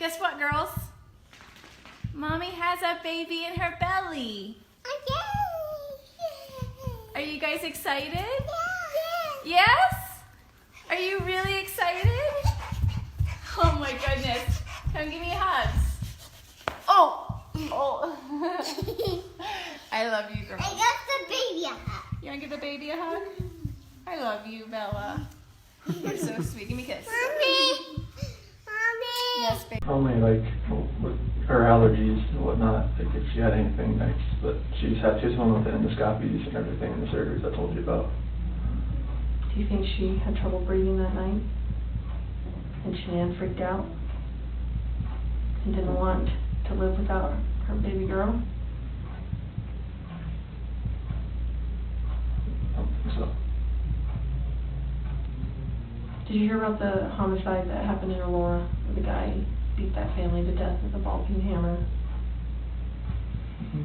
Guess what, girls? Mommy has a baby in her belly. Are you guys excited? Yes? Are you really excited? Oh my goodness. Come give me hugs. Oh. I love you, girls. I got the baby a hug. You want to give the baby a hug? I love you, Bella. You're so sweet. Give me a kiss. Mommy. Yes, baby. Only like with her allergies and whatnot, like if she had anything next, but she's home with the endoscopies and everything and the surgeries I told you about. Do you think she had trouble breathing that night? And Shanann freaked out? And didn't want to live without her baby girl? I don't think so. Did you hear about the homicide that happened in Aurora, where the guy beat that family to death with a ball-peen hammer? Mm-hmm.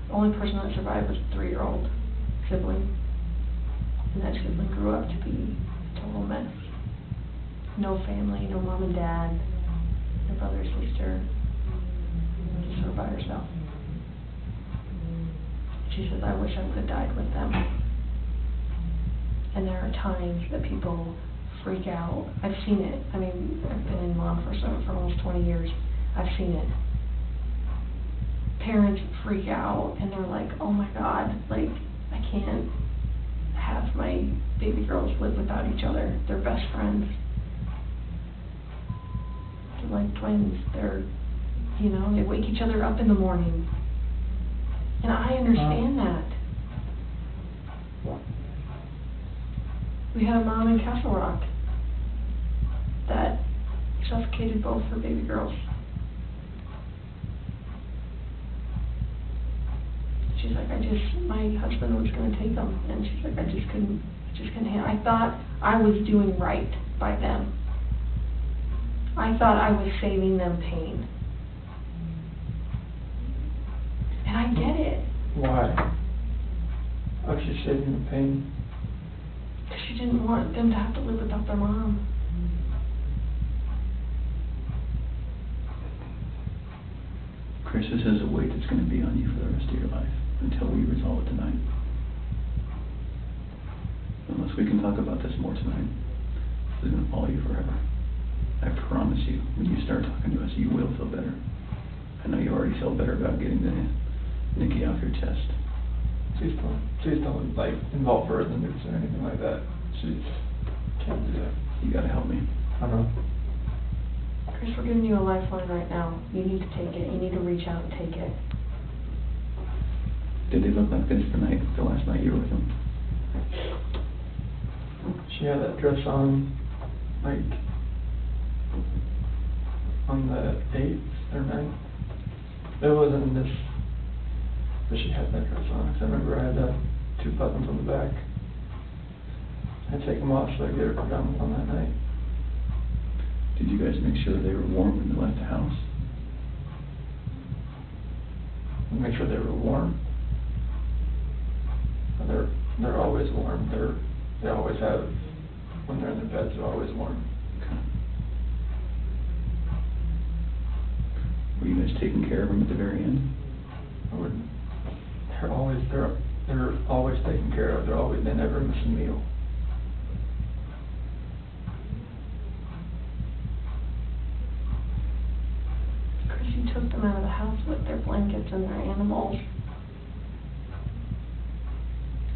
The only person that survived was a 3-year-old sibling. And that sibling grew up to be a total mess. No family, no mom and dad, no brother or sister, just her by herself. She says, I wish I would have died with them. And there are times that people freak out. I've seen it. I mean, I've been in law enforcement for almost 20 years. I've seen it. Parents freak out and they're like, oh my God, like, I can't have my baby girls live without each other. They're best friends. They're like twins. They're, you know, they wake each other up in the morning. And I understand that. We had a mom in Castle Rock that suffocated both her baby girls. She's like, my husband was going to take them, and she's like, I just couldn't handle it. I thought I was doing right by them. I thought I was saving them pain. And I get it. Why? How's she saving the pain? Because she didn't want them to have to live without their mom. Chris, this is a weight that's going to be on you for the rest of your life until we resolve it tonight. Unless we can talk about this more tonight, this is going to follow you forever. I promise you, when you start talking to us, you will feel better. I know you already feel better about getting the Nikki off your chest. Please don't like involve her in the news or anything like that. She can't do that. You gotta help me. I know. Chris, we're giving you a lifeline right now. You need to take it. You need to reach out and take it. Did they look like this the last night you were with them? She had that dress on, like, on the 8th or 9th. It wasn't this, but she had that dress on. Because I remember I had 2 buttons on the back. I take them off so I could get her pajamas on that night. Did you guys make sure that they were warm when they left the house? Make sure they were warm. They're always warm. They always have, when they're in their beds, they're always warm. Okay. Were you guys taking care of them at the very end? They're always taken care of. They never miss a meal. Chris, you took them out of the house with their blankets and their animals.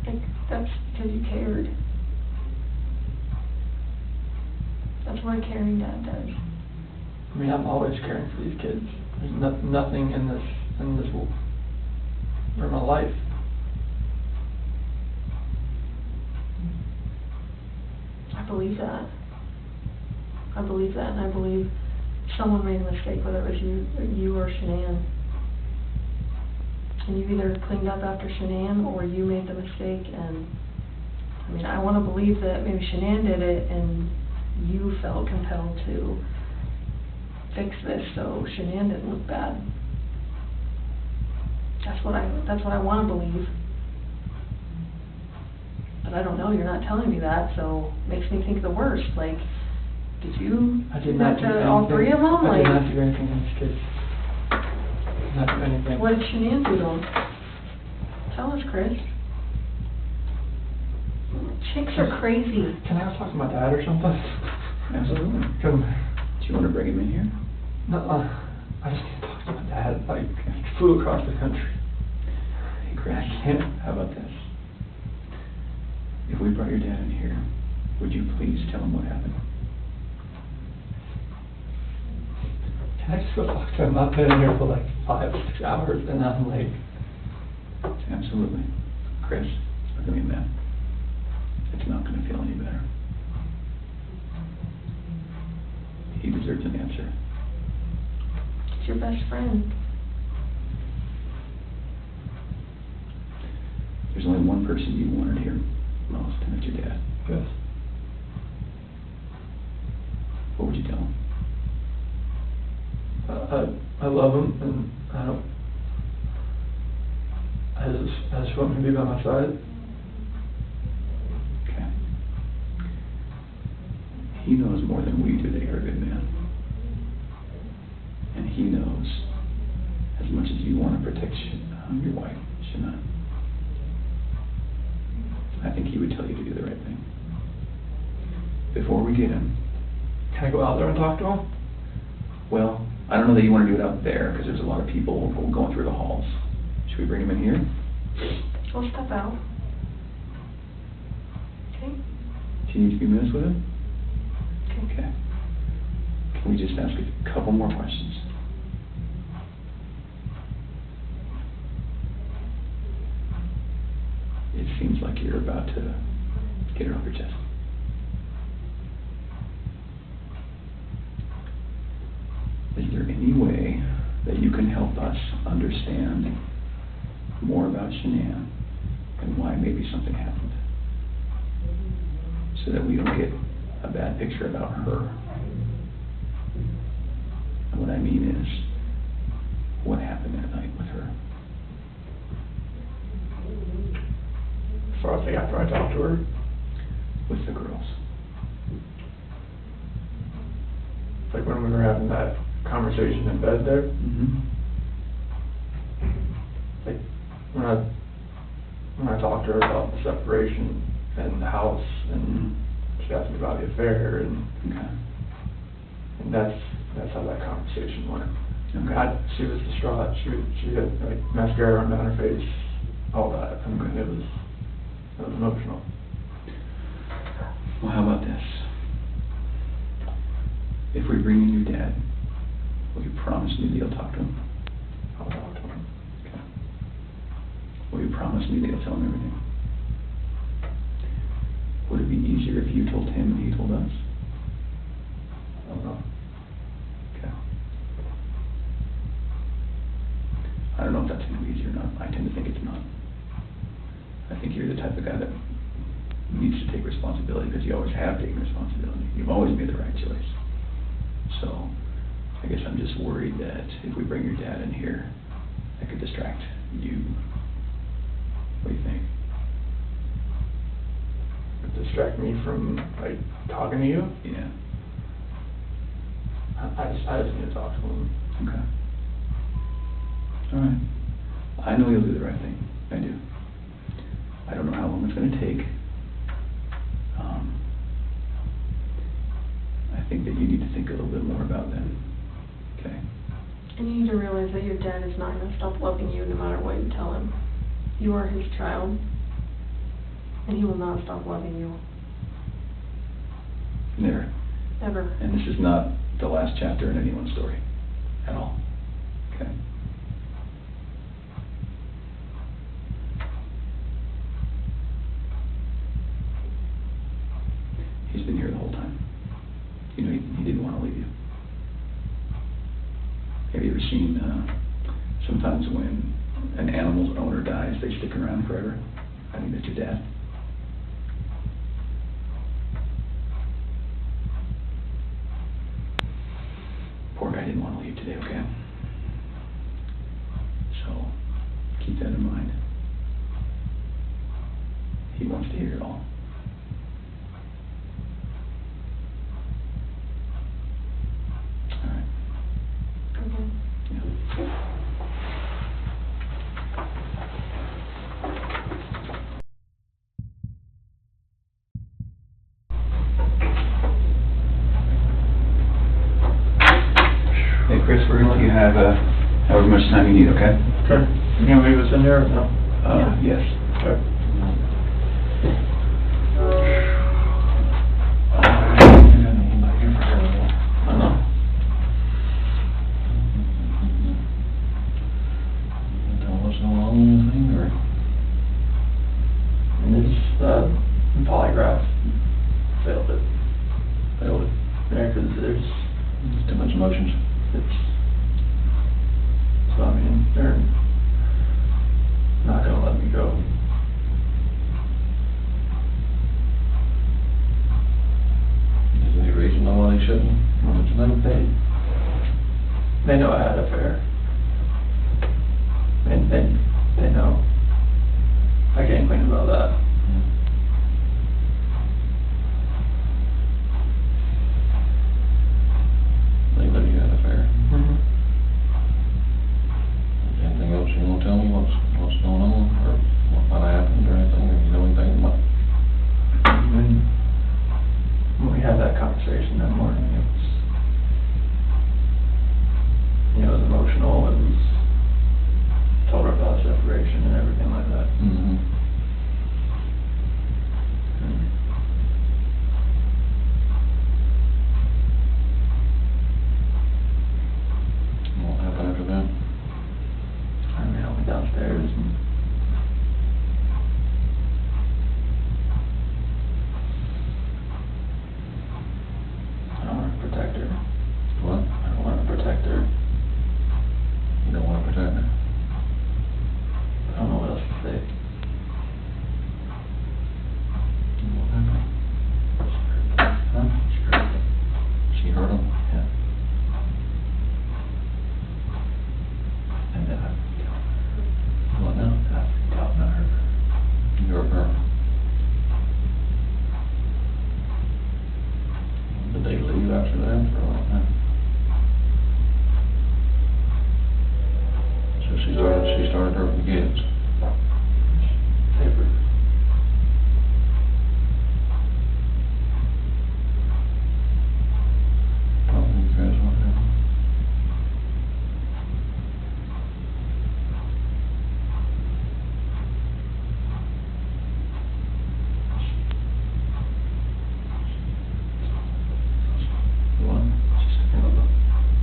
Like, that's because you cared. That's what a caring dad does. I mean, I'm always caring for these kids. There's nothing in this for my life. I believe that. I believe that, and I believe someone made a mistake, whether it was you or Shanann. And you either cleaned up after Shanann or you made the mistake. And I mean, I want to believe that maybe Shanann did it and you felt compelled to fix this so Shanann didn't look bad. That's what I want to believe. But I don't know, you're not telling me that, so it makes me think the worst. Like, Did you? I did not do that to anything. all three of them? I did Like, not do anything in this case. Not do anything. what did Shanann do to him? Tell us, Chris. Chicks are crazy. Can I go talk to my dad or something? Absolutely. Come. Do you want to bring him in here? No, I just need to talk to my dad. Like, he flew across the country. Hey, Chris, I can't. how about this? If we brought your dad in here, would you please tell him what happened? Can I just go talk to him? I've been in here for like 5 or 6 hours and I'm like, Absolutely. Chris, look at me, man. It's not going to feel any better. He deserves an answer. It's your best friend. There's only one person you wanted here most, and it's your dad. yes. What would you tell him? I love him and I just want him to be by my side. Okay. He knows more than we do that you're a good man. And he knows as much as you want to protect your wife, Shanann. I think he would tell you to do the right thing. Before we get him, Can I go out there and talk to him? well, I don't know that you want to do it out there because there's a lot of people going through the halls. Should we bring him in here? We'll step out. Okay? Do you need a few minutes with him? Okay. Okay. Can we just ask a couple more questions? It seems like you're about to get it off your chest. Is there any way that you can help us understand more about Shanann and why maybe something happened? So that we don't get a bad picture about her. And what I mean is, what happened that night with her? As far as like after I talked to her, With the girls? like when we were having that conversation in bed there, Mm-hmm. like when I talked to her about the separation and the house, and she asked me about the affair, Okay. and that's how that conversation went. Okay. She was distraught. She had like mascara on down her face, all that. I mean, it was emotional. Well, how about this? If we bring in your dad, will you promise me that you'll talk to him? I'll talk to him. Okay. Will you promise me that you'll tell him everything? Would it be easier if you told him and he told us? I don't know. Okay. I don't know if that's going to be easy or not. I tend to think it's not. I think you're the type of guy that needs to take responsibility because you always have taken responsibility. You've always made the right choice. So, I guess I'm just worried that if we bring your dad in here, that could distract you. What do you think? It distract me from like talking to you. Yeah. I just need to talk to him. Okay. All right. I know you'll do the right thing. I do. I don't know how long it's going to take. I think that you need to think a little bit more about that. Okay? And you need to realize that your dad is not going to stop loving you no matter what you tell him. You are his child, and he will not stop loving you. Never. Ever. And this is not the last chapter in anyone's story at all. Okay? He's been here the whole time. You know, he didn't want to leave you. Have you ever seen, sometimes when an animal's owner dies, they stick around forever? I think that's your dad. Poor guy didn't want to leave today, okay? So, keep that in mind. He wants to hear it all. Hey, Chris, we're gonna let you have, however much time you need, okay? Okay. You gonna leave us in there or no? Yes. Okay. I know. Tell us how long anything, or? And this, polygraph failed it. Failed it? Yeah, 'cause there's Too much emotions? so I mean, they're not gonna let me go. Is there any reason why they shouldn't? What's the name? They know I had an affair. And they know. I can't complain about that. They know you had an affair. Mm-hmm. Anything else you wanna tell me, what's going on, or what might have happened, or anything, or you know anything about? When we had that conversation that morning, it was, it was emotional, it was, told her about separation and everything like that. Mm-hmm. And What happened after that? I went downstairs and I don't want to protect her. What? I don't want to protect her. You don't wanna protect her? I don't know what else to say. What happened? Huh? She hurt him? Yeah. And then I freaked out. What now? I freaked out and I hurt her. You hurt her? Did they leave after that, or what? Huh? So she started hurting kids? They were, Probably because what happened? What?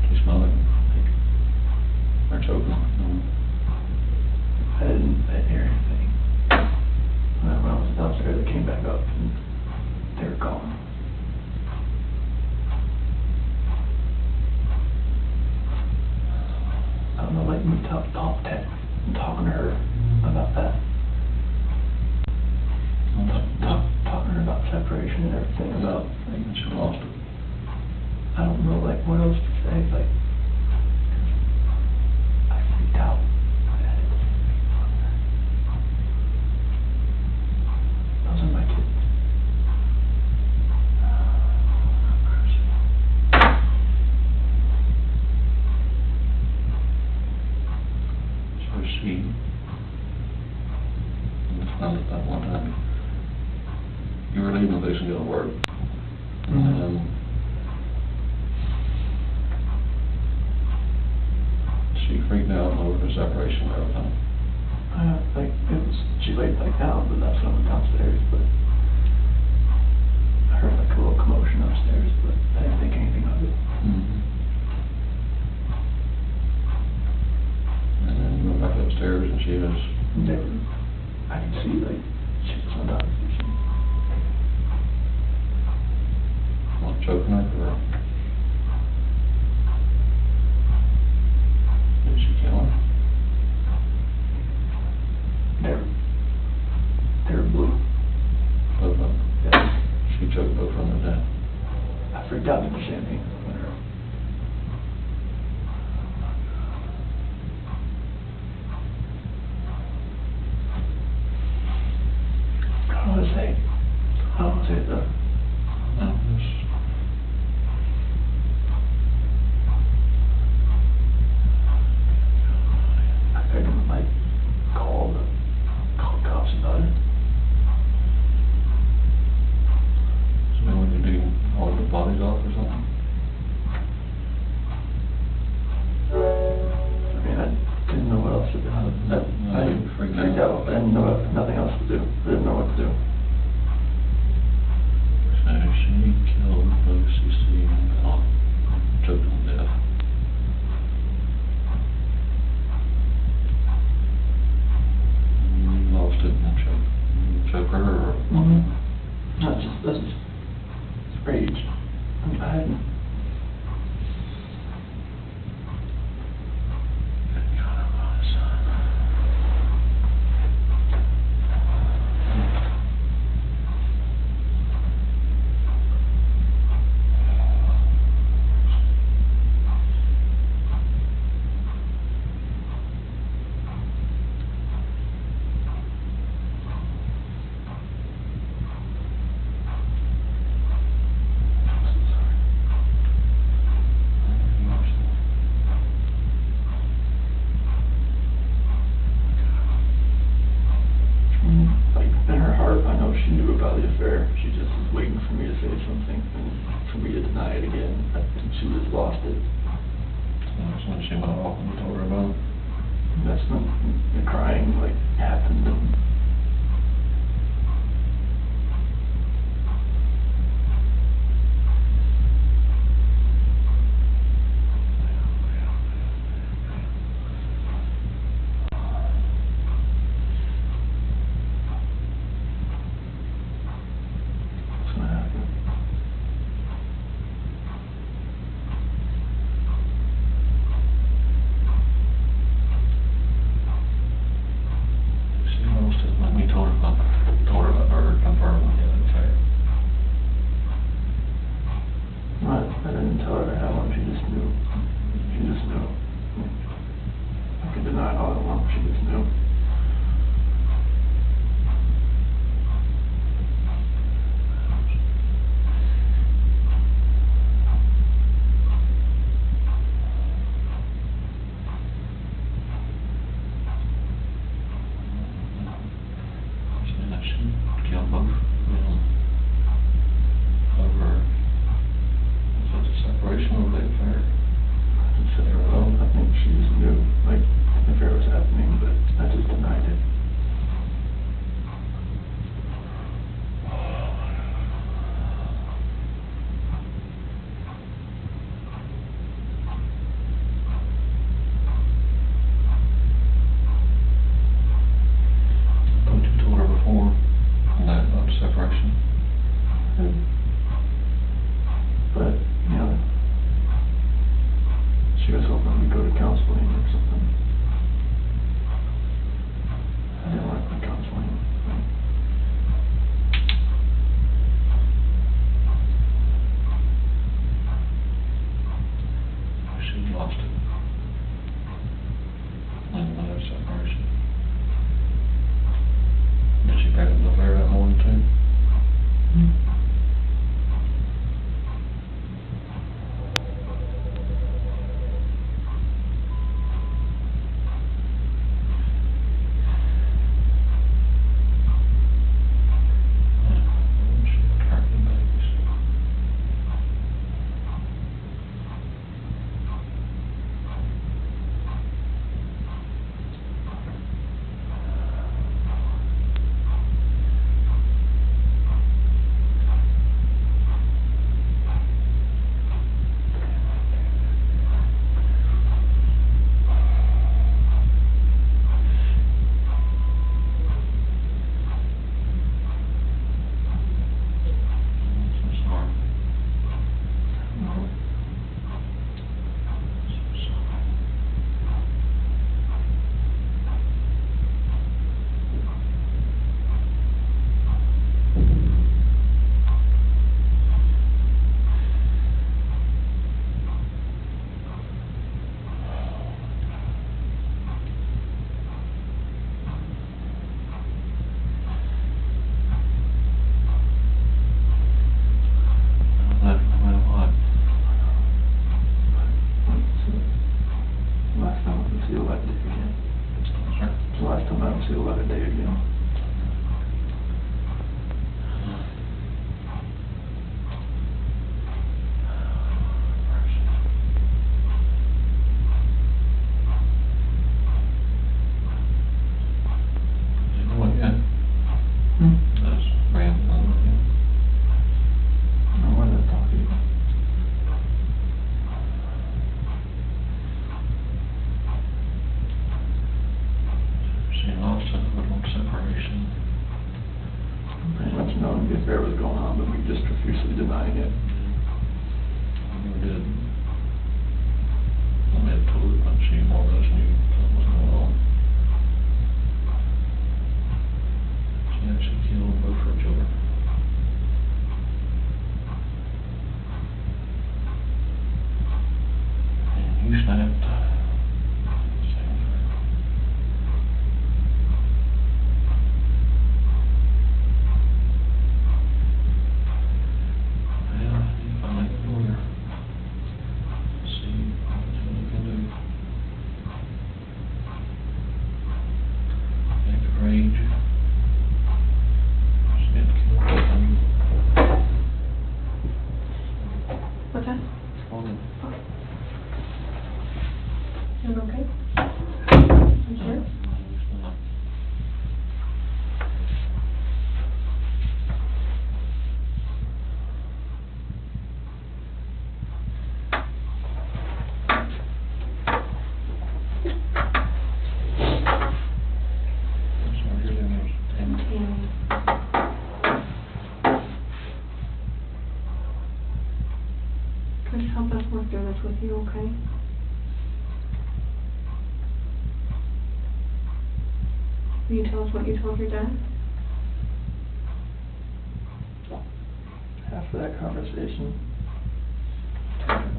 She smelled it? Or choking? No. I didn't hear anything. When I was downstairs, I came back up and they were gone. I don't know, like me talking to her about that. Talking to her about separation and everything, about, like, And she lost it. I don't know, like, what else to say, like, I freaked out. I had it. Those are my kids. So she, it's not that one time, you were leaving this and going to work. And she freaked out over the separation and everything. Like, she laid back down, but that's when I went downstairs, but I heard like a little commotion upstairs, but I didn't think anything of it. Mm-hmm. And then you went back upstairs and she was, I could see, like, she was on top of me. what, choking her, or did she kill her? They were blue. Both of them? Yeah. She choked both of them to death. I freaked out at the same thing. I don't want to say it though. No, lost it. That's when she went off and told her about it. That's when the crying, like, happened, and that's what happened. She lost it when we told her about her confirming the affair. I didn't tell her how long, she just knew. She just knew. I could deny it all I want, she just knew. Saying that she killed both of them over, was it the separation or the affair? I didn't say, well, I think she just knew, like, the affair was happening, but I just denied it. But you told her before, that about the separation. But, you know, she was hoping we'd go to counseling or something. I didn't like the counseling. She lost it. And that separation. Did she pick up the affair that morning too? Last time I can see the light of day again. It's the last time I can see the light of day again. You know what yet? Hmm? That's rambling again. No, we're not talking. She lost it with one separation. Pretty much knowing the affair was going on, but we just profusely denying it. We did. I had told her, but she more or less knew something was going on. She actually killed both her children. And you snapped. Same thing. Well, you finally get a lawyer. See what you can do. Take the rage. She had killed both of them. What's that? Morning. Oh. Doing okay? You sure? Chris, help us work through this with you, okay? Will you tell us what you told your dad? After that conversation,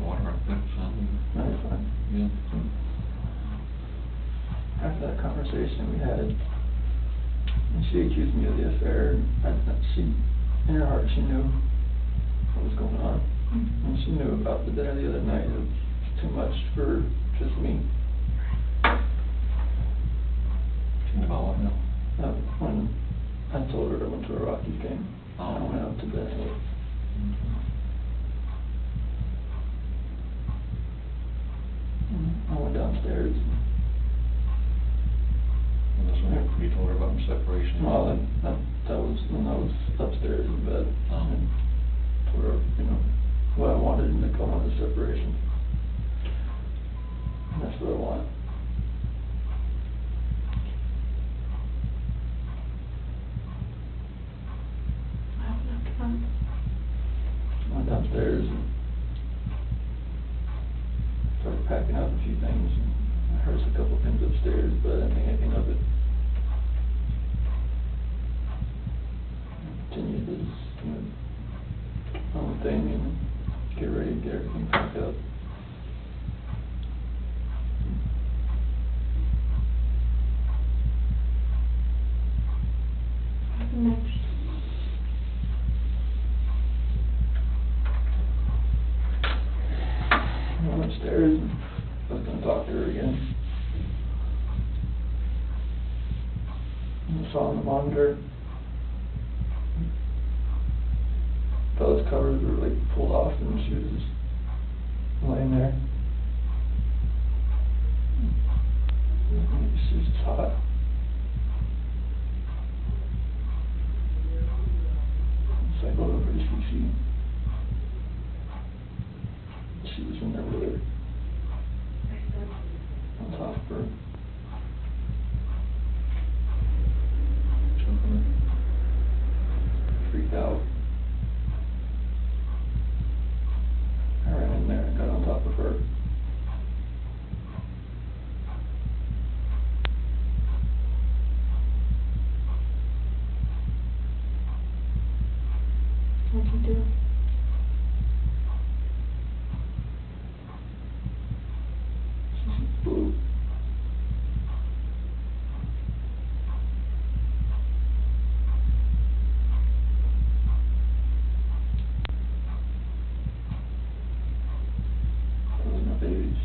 Water up there, something. no, it's fine. Yeah. After that conversation we had, and she accused me of the affair, she, in her heart, she knew what was going on. And she knew about the dinner the other night. It was too much for just me. She knew about what now? When I told her I went to a Rockies game, I went out to bed. I went downstairs. And that's when you told her about the separation? Well, that was when I was upstairs in bed. And told her, you know, what I wanted and to come on the separation. And that's what I want. What happened after that? I went downstairs and started packing up a few things. I heard a couple things upstairs, but I didn't think anything of it. I continued this, you know, own thing and get ready to get everything packed up. What happened next? I went upstairs and I was going to talk to her again. And I saw on the monitor, those covers were like pulled off and she was just laying there. She was just hot. So I go over to see she was in there with her. On top of her. Freaked out. I ran in there and got on top of her. What'd you do? She blew. Those are my babies.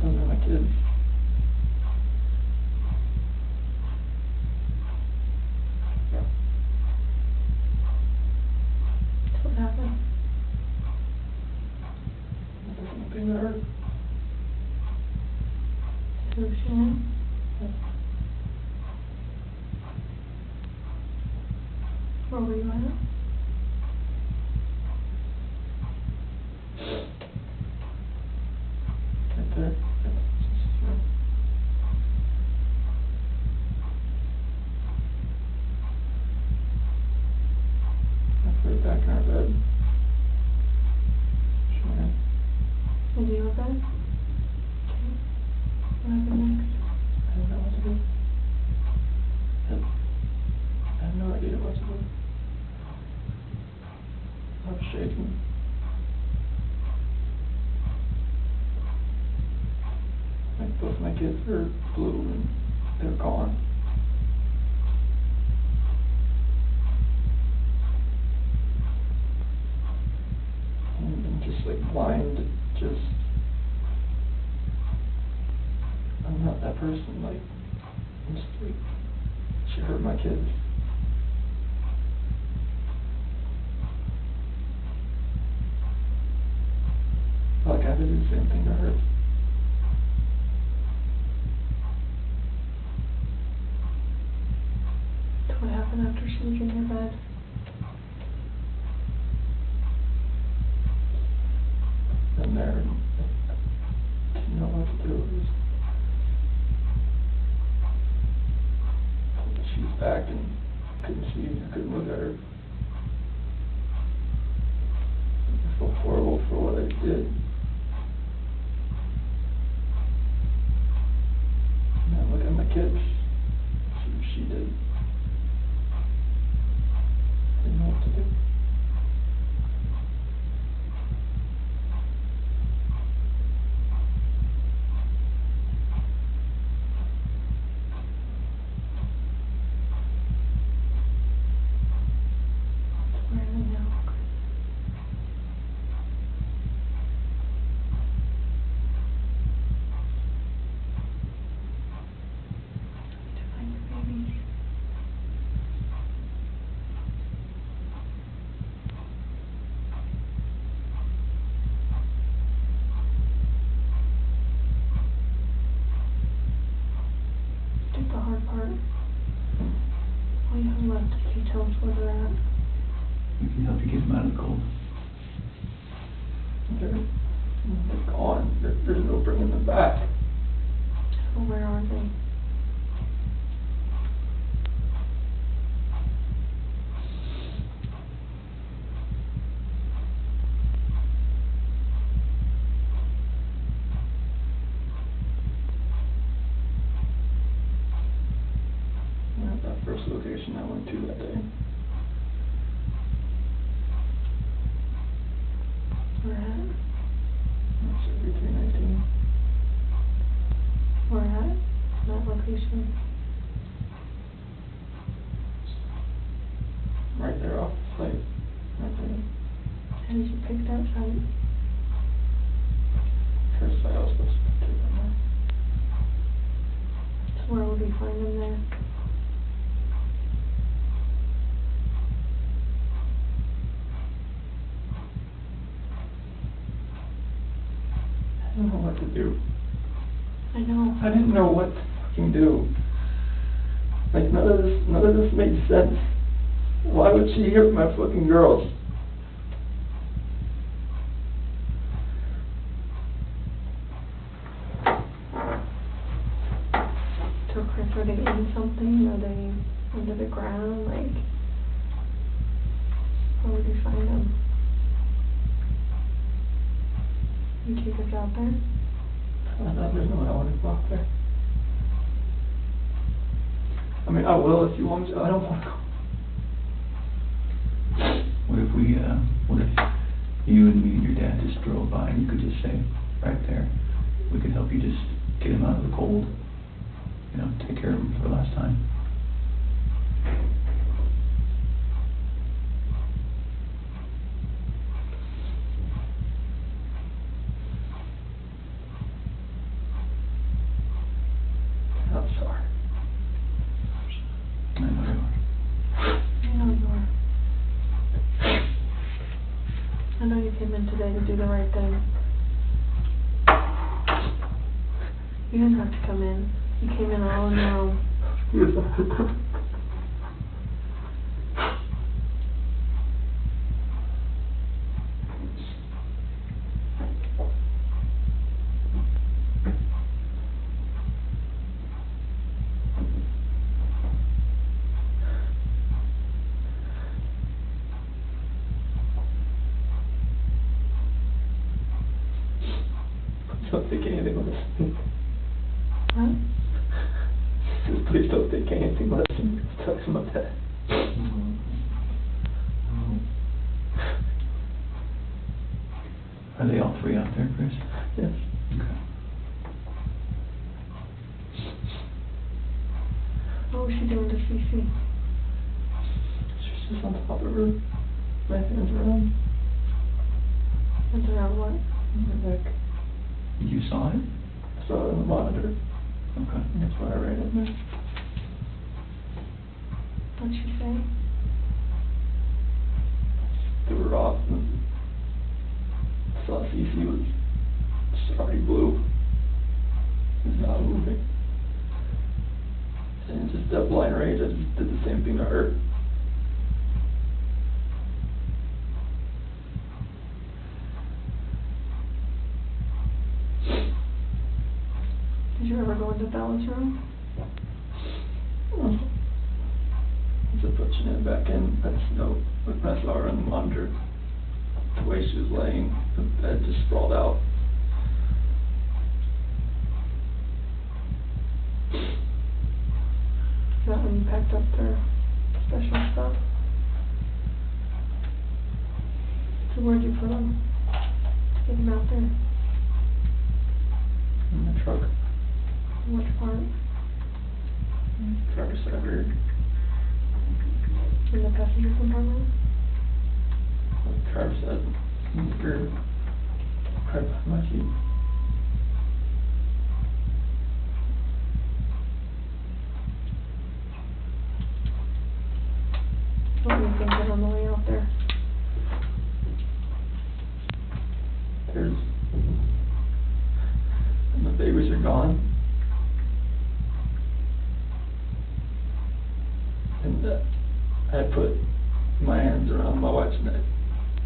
Those are my kids. What happened? There's nothing that hurt. Who, Shanann? Where were you at? Right there. I put it back in our bed. Sure. In your bed? Okay. What happened next? I didn't know what to do. I had no idea what to do. I was shaking. Like both my kids were blue and they were calling. And I'm just like blind, just, I'm not that person. worse and like, I'm just like, she hurt my kids. Like I had to do the same thing to her. So what happened after she was in your bed? And there, didn't know what to do. It was, she was back and couldn't see me, I couldn't look at her. I felt horrible for what I did. And I look at my kids, see what she did. I didn't know what to do. Where are they now? To find your babies. Did the hard part. All you have left is you tell us where they're at. We can help you get them out of the cold. They're gone. There's no bringing them back. So where are they? At that first location I went to that day. Where at? That's every 319. Where at? That location. Right there off the site. Right there. How did you pick that site? First site I was supposed to take them there. So where would we find them there? I didn't know what to do. I know. I didn't know what to fucking do. Like none of this made sense. Why would she hurt my fucking girls? So Chris, are they in something? Are they under the ground? Like, where would you find them? You take us out there? There's no way I want to go out there. I mean, I will if you want me to. I don't want to go. What if you and me and your dad just drove by and you could just say, right there, we could help you just get him out of the cold, you know, take care of him for the last time. I'm sorry. I know you are. I know you are. I know you came in today to do the right thing. You didn't have to come in. You came in all on your own. Yes. Don't think anything less of me. Huh? Just please don't think anything less of me. Talking about that. Are they all three out there, Chris? Yes. Okay. What was she doing to Cece? She's just on top of her. My hands around And around what? her neck. You saw it? I saw it on the monitor. Okay. And that's why I ran in there. What'd she say? Threw her off and saw Cece was already blue. Was not moving. And just that blind rage, I just did the same thing to her. Did you ever go into Bella's room? So put Shanann back in, that's no, when I saw her on the monitor, the way she was laying, the bed just sprawled out. Is that when you packed up their special stuff? So where'd you put them? Get them out there. In the truck, Which part? driver's side rear. In the passenger compartment? Driver's side, in the rear, right behind my seat. What were you thinking on the way out there? There's, and the babies are gone. And I put my hands around my wife's neck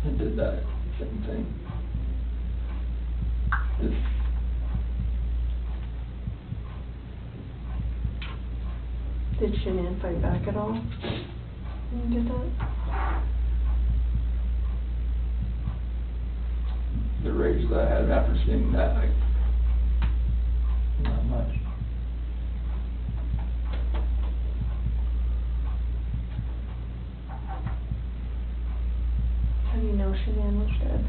and did that same thing. Just Did Shanann fight back at all when you did that? the rage that I had after seeing that, not much. How do you know Shanann was dead?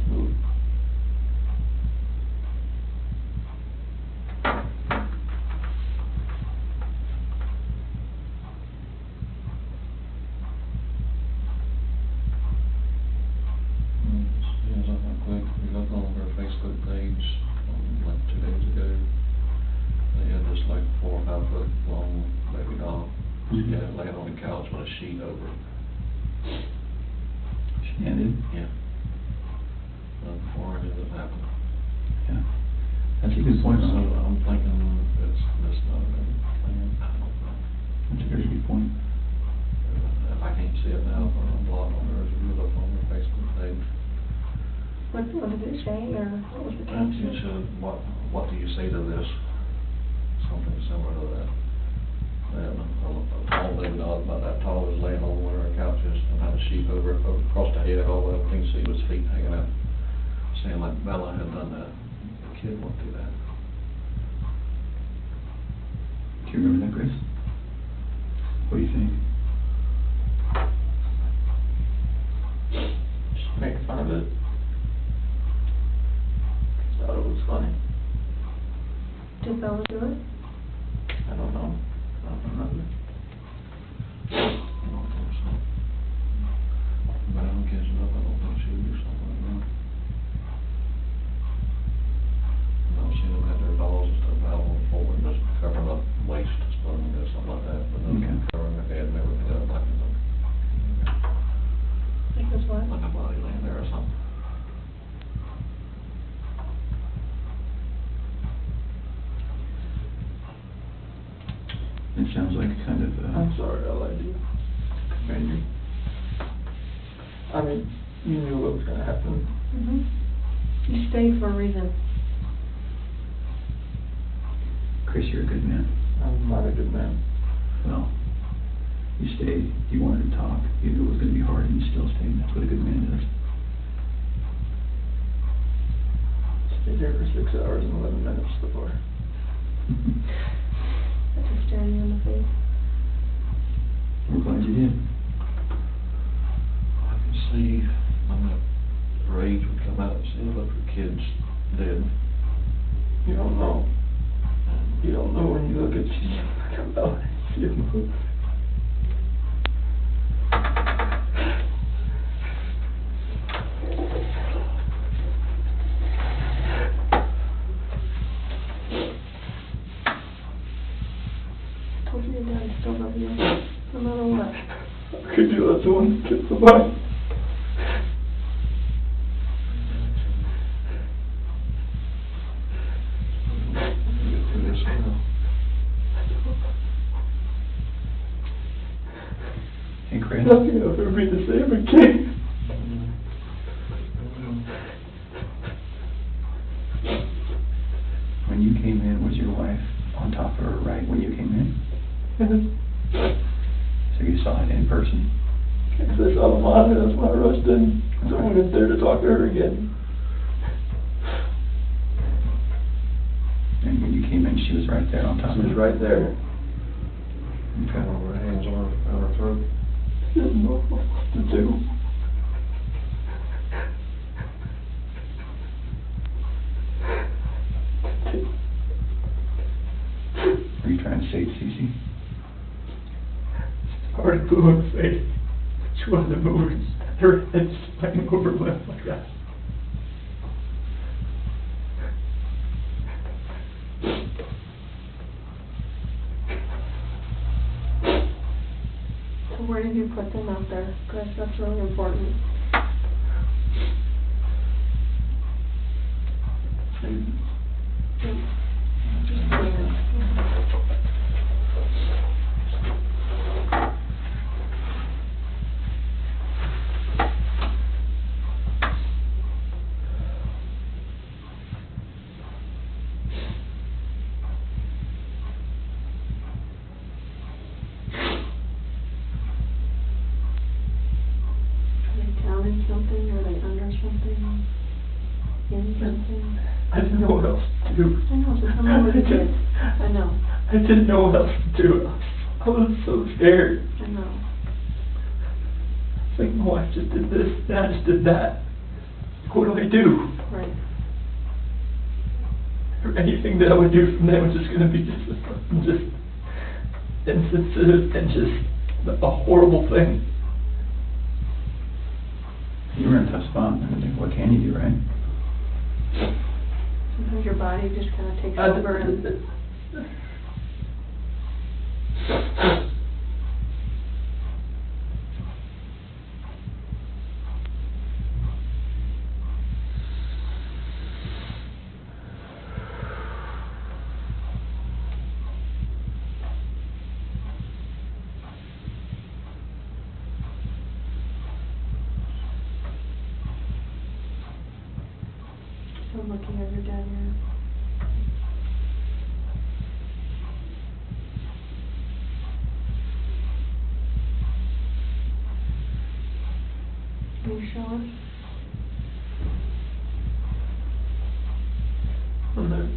Smooth. Yeah, something quick, we look on her Facebook page, like 2 days ago, they had this like 4 or 5 foot long baby doll. Mhm. Yeah, laying on the couch with a sheet over it. Shanann did? Yeah. Before any of this happened. Yeah. That's a good point, So Ron. I'm thinking that's not a good plan, I don't know. That's a very good point. If I can't see it now, I'm blocked on hers, if you look on her Facebook page. What did it say, or what was the And caption? she said, what do you say to this? Something similar to that. And a tall baby doll about that tall was laying on one of our couches and had a sheet over it, across the head, all the way up, you can see his feet hanging out. Saying like Bella had done that, the kid went through that. Do you remember that, Chris? What do you think? Just make fun of it. Thought it was funny. Did Bella do it? I don't know. I don't remember. I don't think so. But I don't catch it up, I don't think she would do something like that. I've seen them have their dolls and stuff out on the floor and just covering up waist, something like that, but Okay. not covering their head and everything up like it's Like this what? like a body laying there or something. It sounds like kind of, I'm sorry, I lied to you. Commander. I mean, you knew what was gonna happen. Mm-hmm. You stayed for a reason. Chris, you're a good man. I'm not a good man. Well, you stayed, you wanted to talk, you knew it was gonna be hard, and you still stayed, that's what a good man does. Stayed here for 6 hours and 11 minutes before. That's just staring you in the face. We're glad you did. I can see when the rage would come out and see if the kids dead. You don't know. You don't know when you look at you come out and see it move. usually was the one that gets the bite. Hey, Chris. Nothing will ever be the same again. When you came in, was your wife on top of her right when you came in? So you saw it in person? Because I saw the monitor, that's why I rushed in. So I went there to talk to her again. And when you came in, she was right there on top She of was you? right there. Okay. Her hands on her throat. She didn't know what to do. Were you trying to save Cece? Hard blue in the face. She wanted to move her head spinning over left like that. So where did you put them out there? Chris, that's really important. Just a minute. Down in something, are they under something, in something? I didn't know what else to do. I know, so tell me what you did. I know, I didn't know what else to do. I was so scared. I know. It's like, my wife just did this, and I just did that. What do I do? Right. Or anything that I would do from there was just going to be just insensitive and just a horrible thing. You were in a tough spot. I mean, what can you do, right? Sometimes your body just kind of takes over and... I'm looking at your dad now. Can you show us? And then,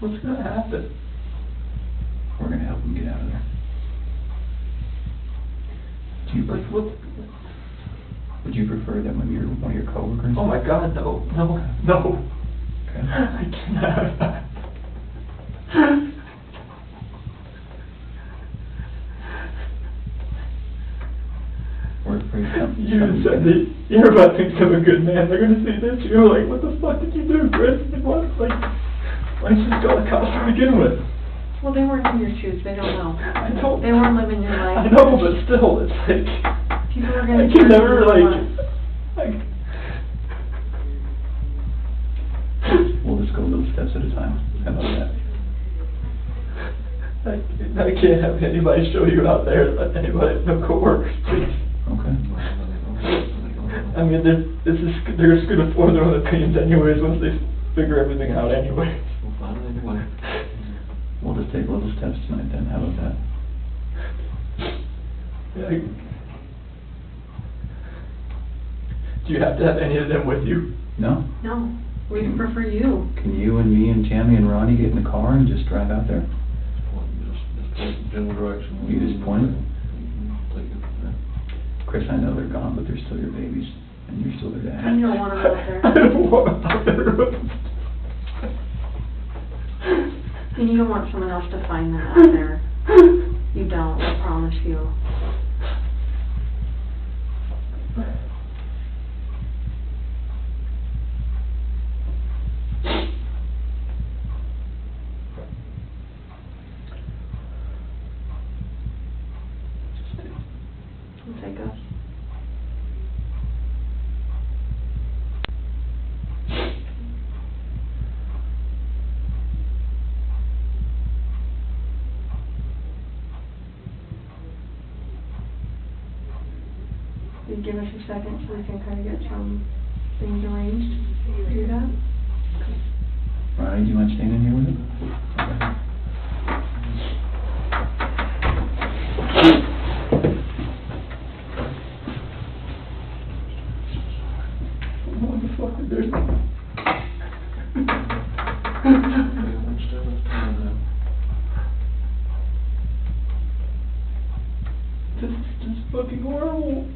what's going to happen? We're going to help him get out of there. Do you Like, what? Would you prefer that when you're one of your coworkers? Oh my God, no, no, no. Okay. I cannot have that. Or for You even said that everybody thinks I'm a good man. They're gonna see this. You're like, what the fuck did you do, Chris? Like, what? Like, why didn't you just go to college to begin with? Well, they weren't in your shoes, they don't know. I don't. They weren't living your life. I know, but still, it's like, People are I gonna can judge never, you like, what? We'll just go little steps at a time. How about that? I can't have anybody show you out there, anybody, no coworkers, please. Okay. I mean, they're just gonna form their own opinions anyways once they figure everything out anyway. We'll find it anyway. We'll just take little steps tonight then. How about that? Yeah, do you have to have any of them with you? No? No, we prefer you. Can you and me and Tammy and Ronnie get in the car and just drive out there? Just point in general direction. You just point it? Take it from there. Chris, I know they're gone, but they're still your babies, and you're still their dad. And you don't want them out there. I don't want them out there. And you don't want someone else to find them out there. You don't, I promise you. to give us a second so we can kind of get some things arranged. Do that? Ronnie, do you mind staying in here with him? What the fuck is this? This is just fucking horrible.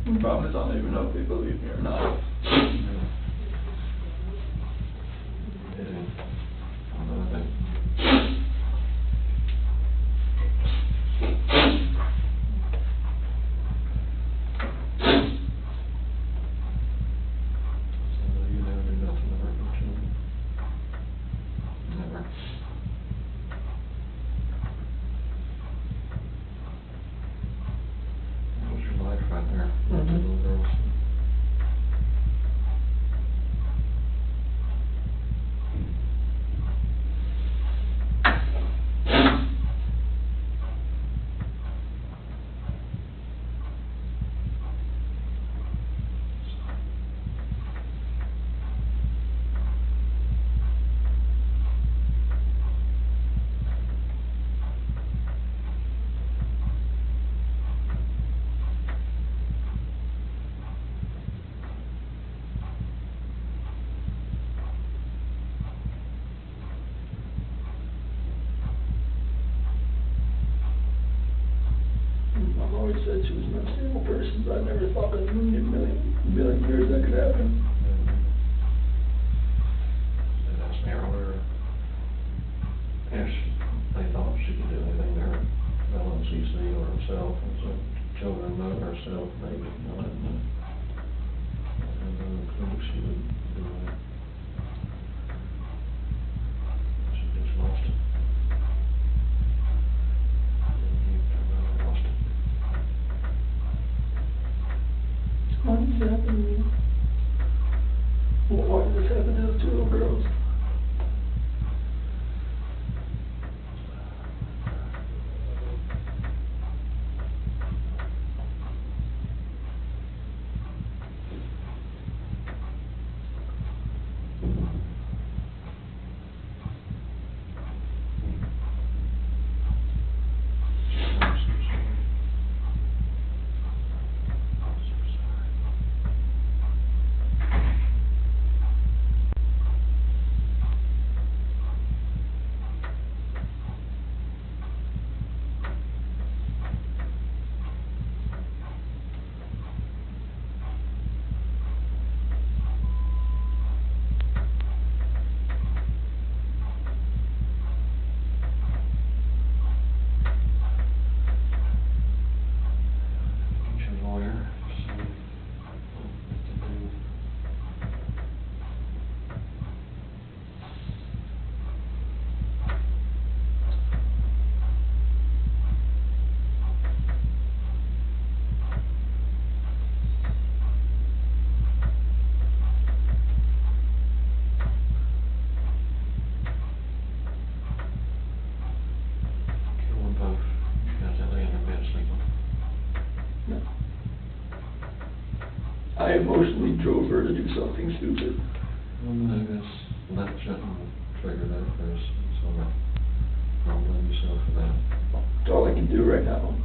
The problem is I don't even know if they believe me or not. Mom always said she was an unstable person, but I never thought that in a million years that could happen. They asked me earlier if they thought she could do anything to her LMCC or herself, and so children know herself, maybe, I don't know. I have no clue she would do that. She just lost it. Why did this happen to me? Why did this happen to those two little girls? I emotionally drove her to do something stupid. Well, I guess that shouldn't trigger that first, so don't blame yourself for that. That's all I can do right now.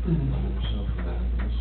Blame yourself for that, yes.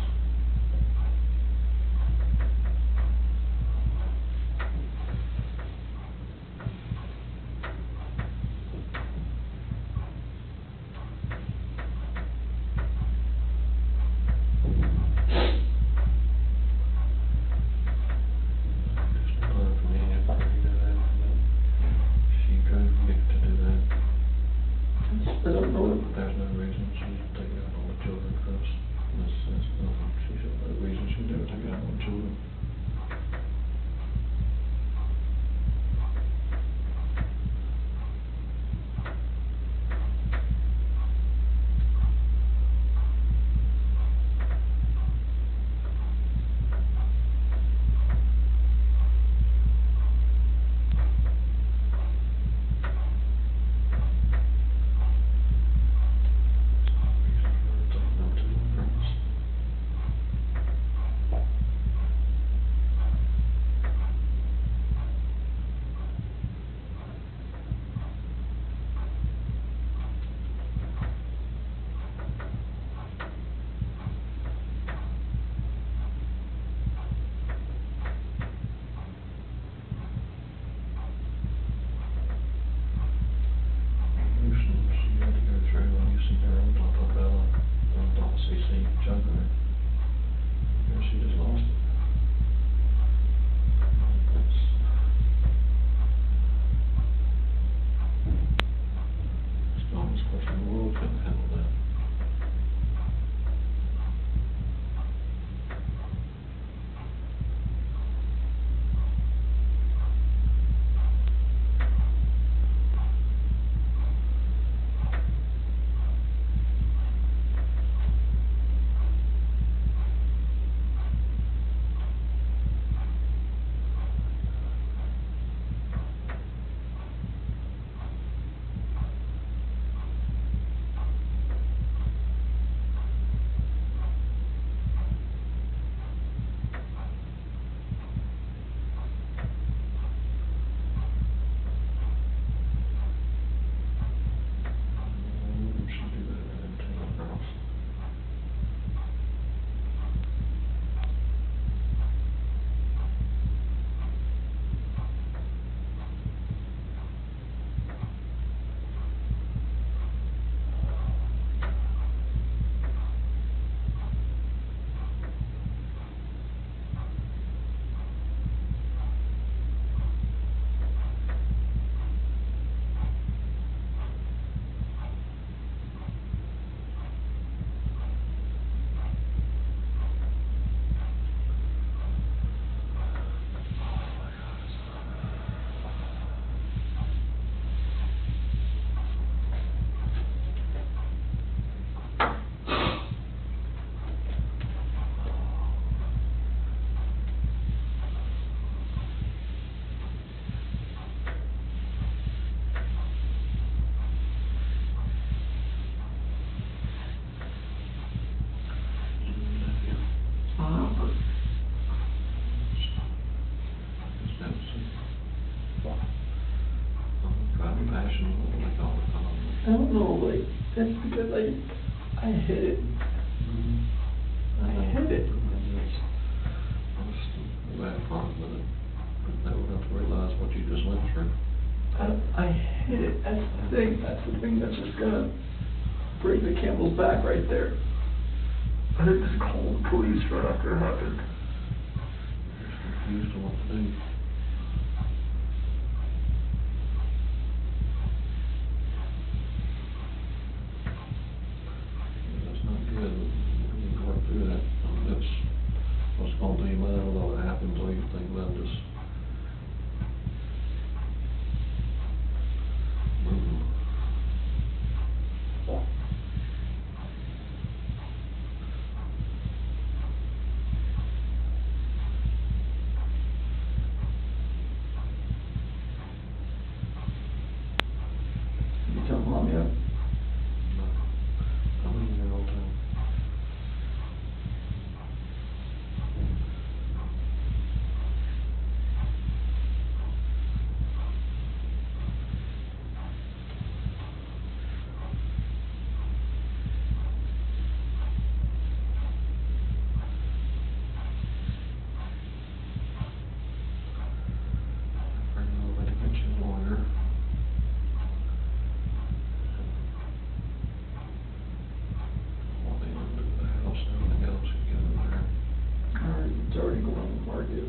know, like, that's because I hit it. I hit it. That's the bad part, but they would have to realize what you just went through. I hit it. That's the thing. That's the thing that's just gonna break the camel's back right there. I had to call the police right after it happened. Just confused on what to do. That's not good. We need to work through that. That's what's going through your mind when all that happens, or you think about just moving. You tell Mom yet? I'm in there all the time. Bring over the kitchen lawyer. What they want to do with the house and everything else, you get in there. It's already going on the market.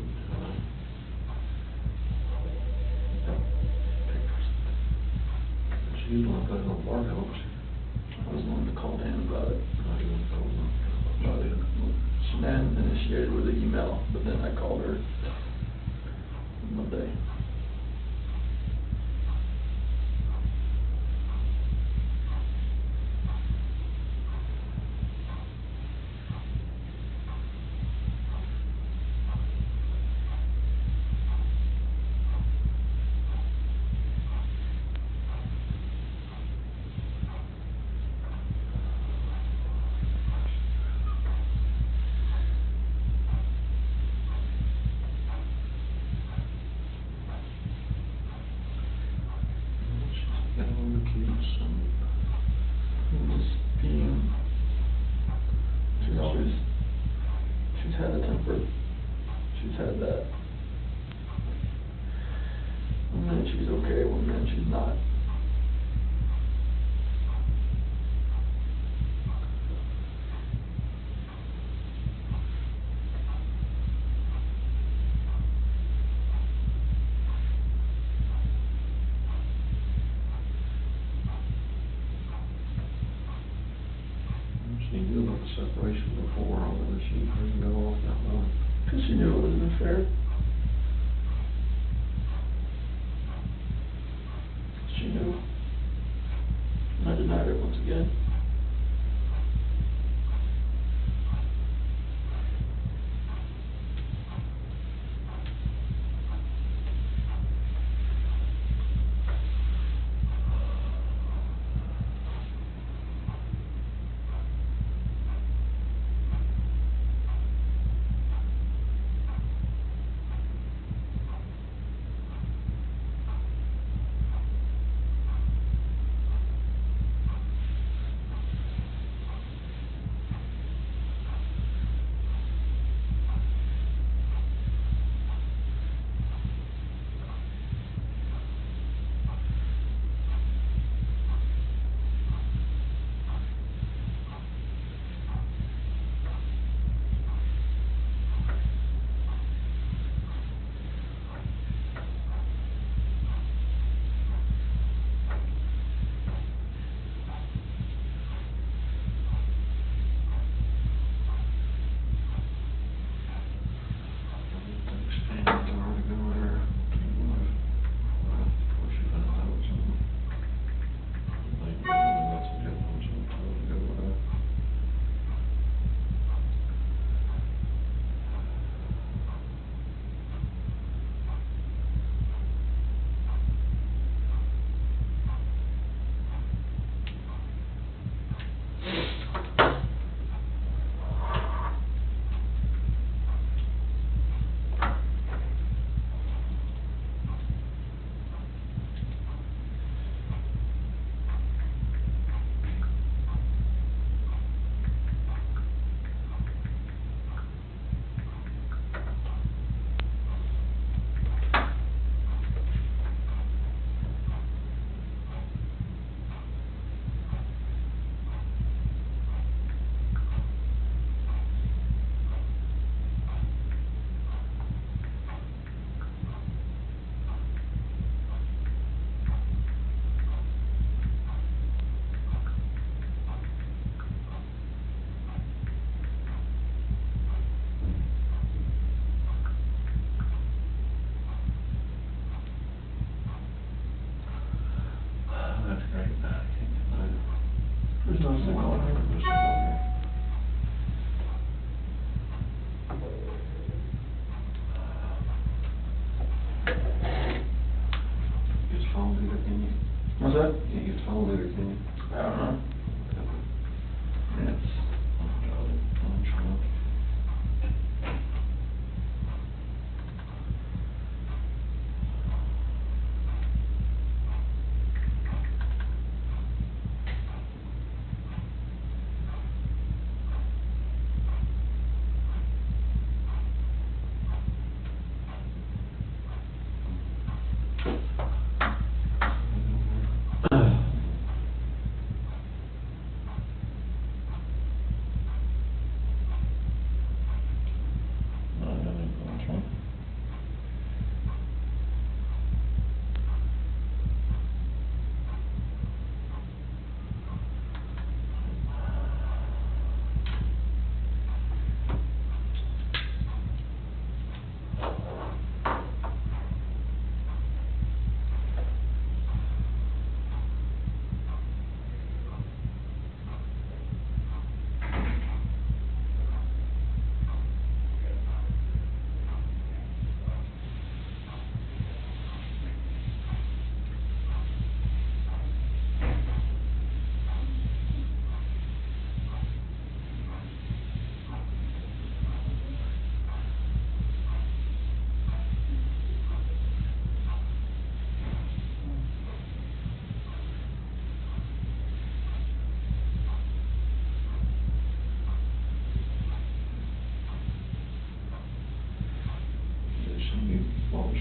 She was the one put it on the market, wasn't she? I was the one that called in about it. I didn't know. About it. Shanann initiated with an email, but then I called her Monday. She's getting the kids and Just being, she's had a temper. She's had that. One minute she's okay, one minute she's not. she knew about the separation before, although she didn't go off that morning. Because she knew it wasn't fair. She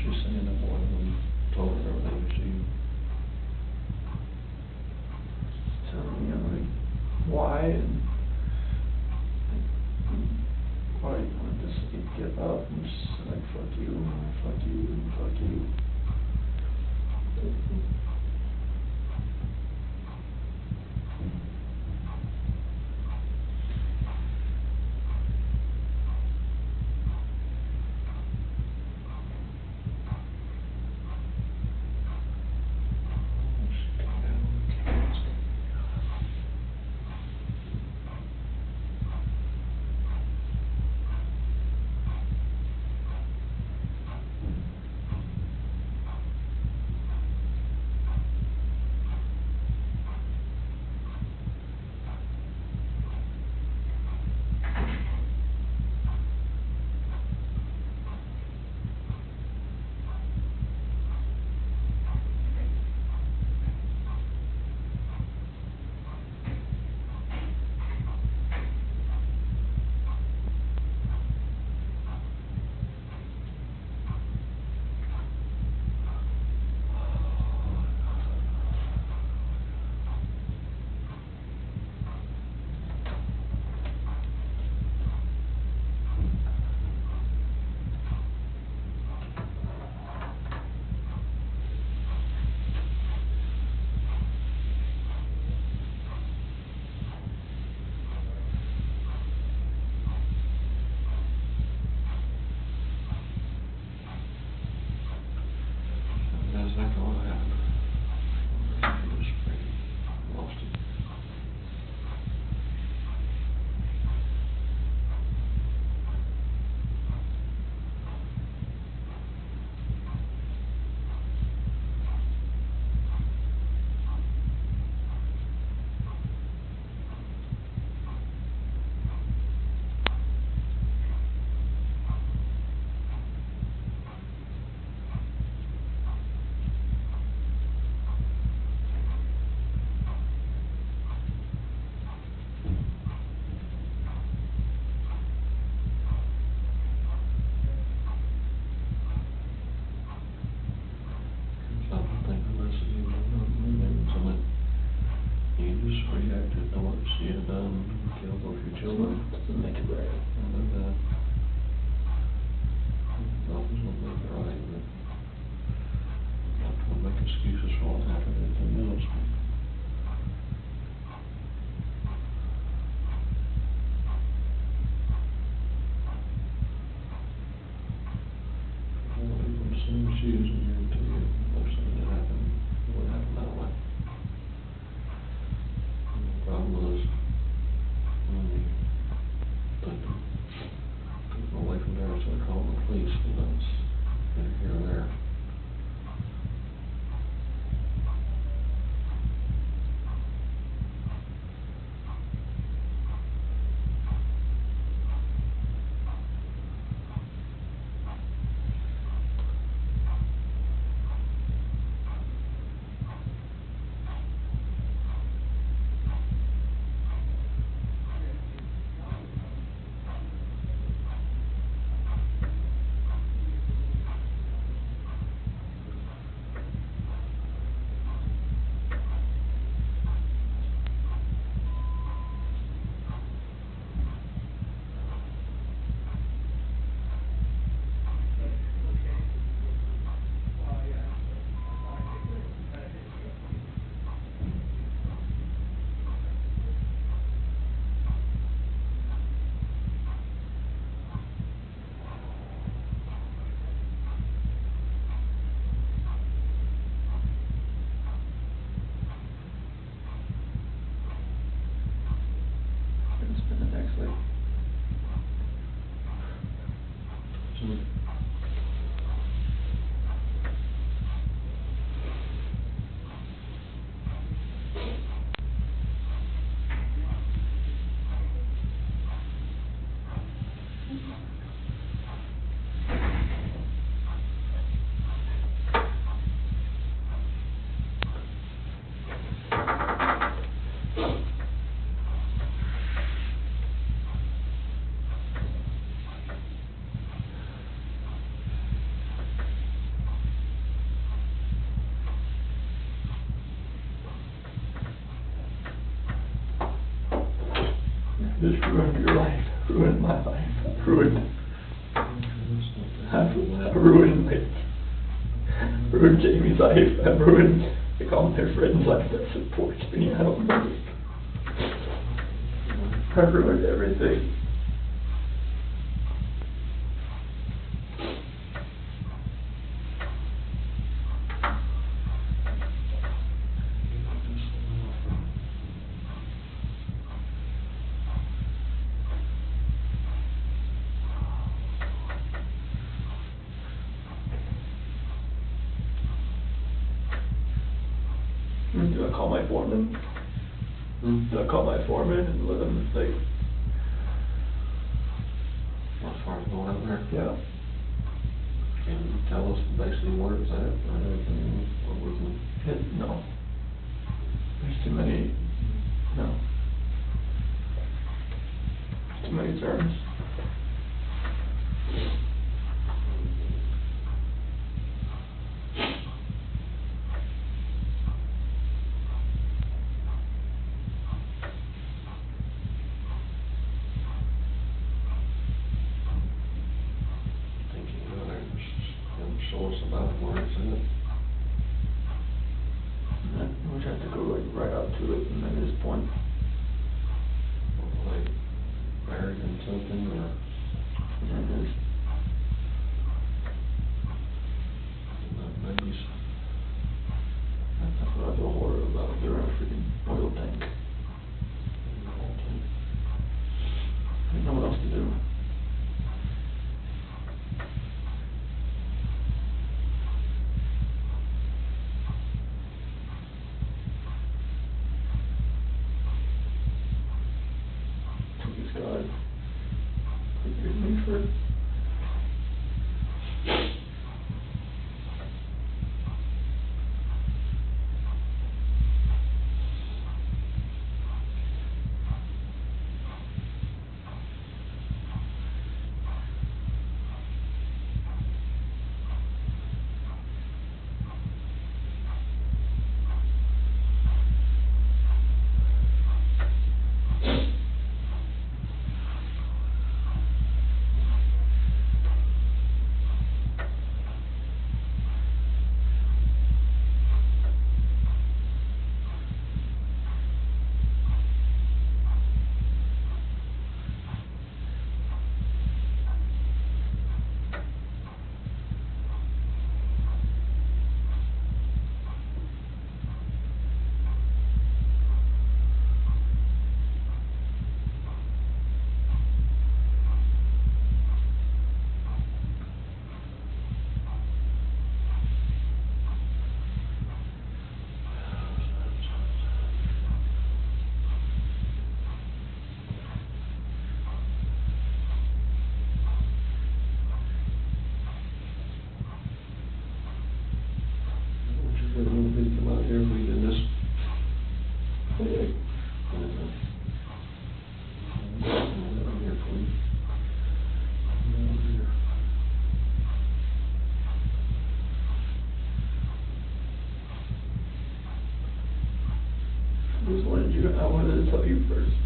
she's saying that one of them told her everything she, telling me, like, why and why you want to just like, get up and just like, fuck you, and fuck you, and fuck you. that's exactly what happened. He was pretty lost it. You just reacted to what she had done, killed both your children. Doesn't make it right. I know that. Nothing's gonna make it right, but not gonna make excuses for what happened, anything else. Well, people in the same shoes and you're into it, most of it happened, it would happen that way. The problem was, when you took them away from there, so they called the police, and that's neither here or there. Gonna spend the next like Just ruined your life, ruined my life, ruined Jamie's life, I've ruined all my friends' life that supports me, I don't know. I've ruined everything. Do I call my foreman? Do I call my foreman and let him say, As far as going out there, yeah, can you tell us basically where it's at, or anything, or we can? no. There's too many, no. Too many terms. Show us about where it's at. We have to go right out to it and then just point. Like buried in something, or? And just, Maybe. that's what I feel horror about. They're in a freaking oil tank. I don't know what else to do. Please God, forgive me for Come out here, we did this. Here, please. I wanted to tell you first.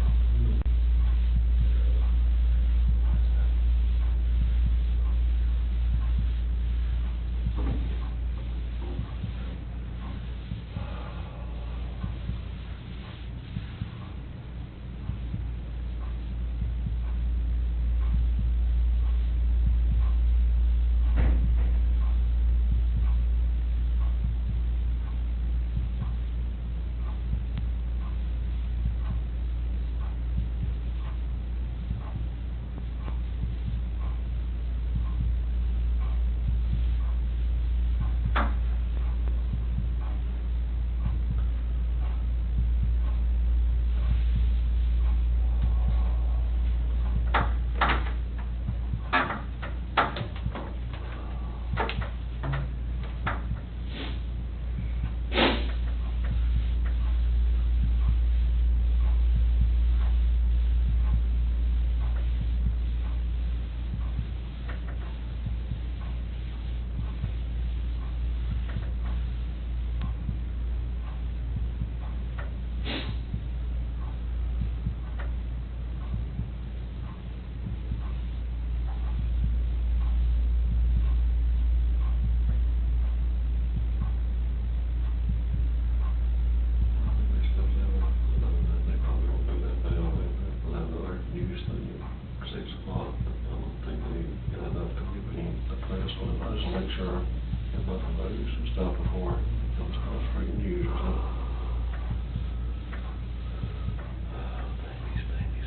sure that nothing moves and stuff before it comes across freaking news or something.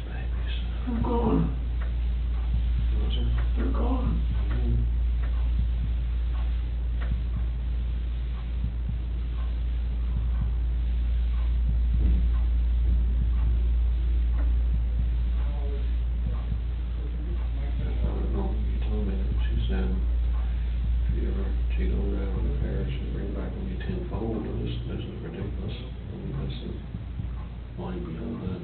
Babies. I'm gone. They're gone. You told me that she said if you ever cheat on her out of the affair, she'd bring back on you tenfold. This is ridiculous. I mean, that's the line beyond that.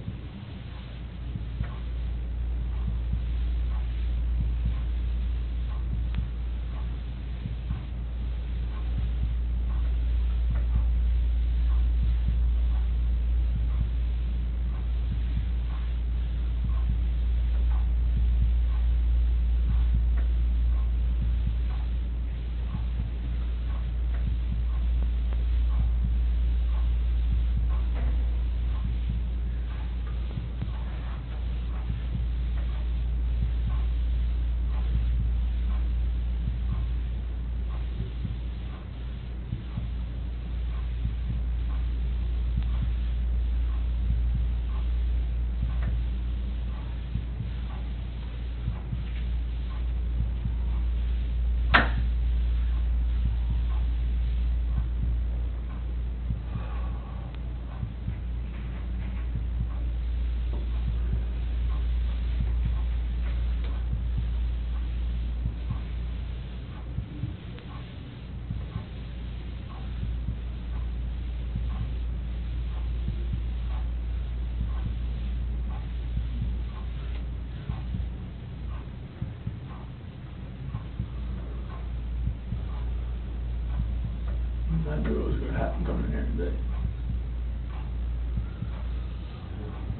I knew it was gonna happen coming here today.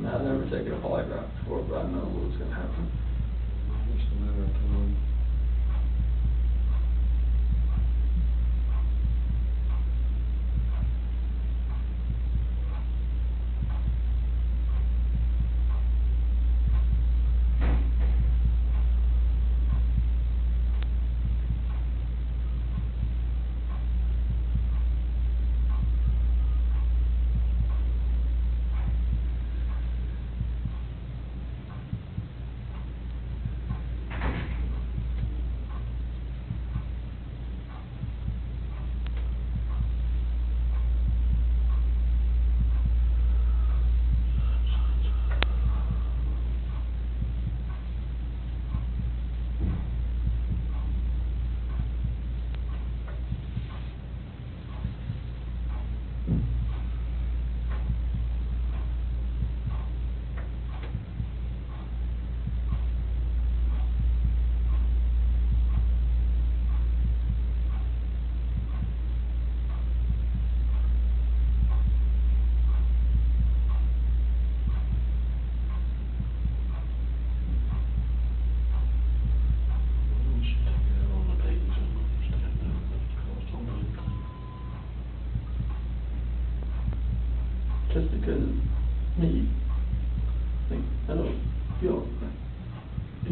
Now, I've never taken a polygraph before, but I know what was gonna happen. Just a matter of time. Just because me, like, I don't, you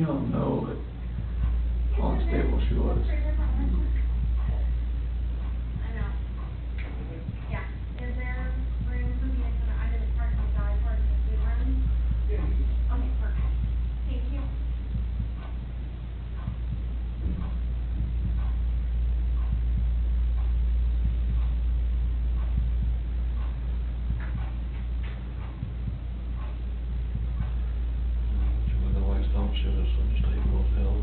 don't know, but how unstable she was. I know. Yeah. Is there room for me to come, I didn't park my dog for the food room? Yeah. Okay, perfect. Thank you. Otherwise, don't shoot us, so just take them off hell.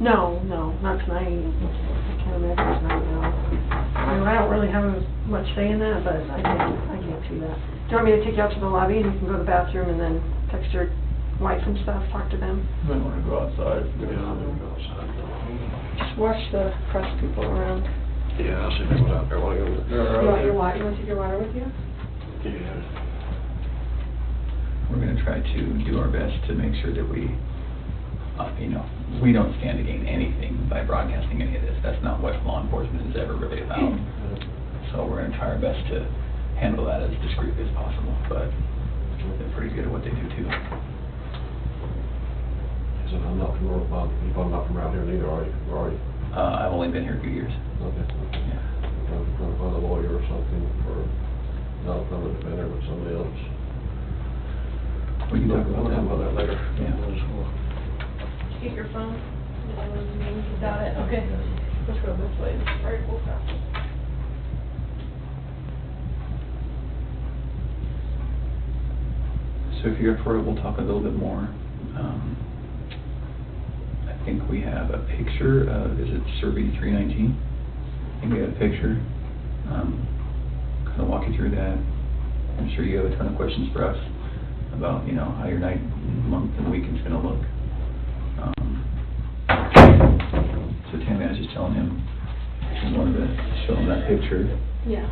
No, not tonight. I can't imagine tonight, no. I mean, I don't really have much say in that, but I can't see that. Do you want me to take you out to the lobby and you can go to the bathroom and then text your wife and stuff, talk to them? You might wanna go outside. Just watch the press people around. Yeah, I'll see if anyone's out there while I go. You want your water, you wanna take your water with you? Yeah. We're gonna try to do our best to make sure that we, we don't stand to gain anything by broadcasting any of this. That's not what law enforcement is ever really about. So we're gonna try our best to handle that as discreetly as possible, but they're pretty good at what they do too. So I'm not from, you're probably not from around here neither, are you? Or are you? I've only been here a few years. Okay. Yeah. Trying to find a lawyer or something for, not a public defender, but somebody else. We can talk We'll about that. later. Yeah. Get your phone. Got it, okay. Let's go this way. All right, we'll stop. So if you're up for it, we'll talk a little bit more. I think we have a picture of, is it Survey 319? I think we have a picture. Kind of walk you through that. I'm sure you have a ton of questions for us about, how your night, month, and weekend's gonna look. So Tammy, I was just telling him, I wanted to show him that picture. Yeah.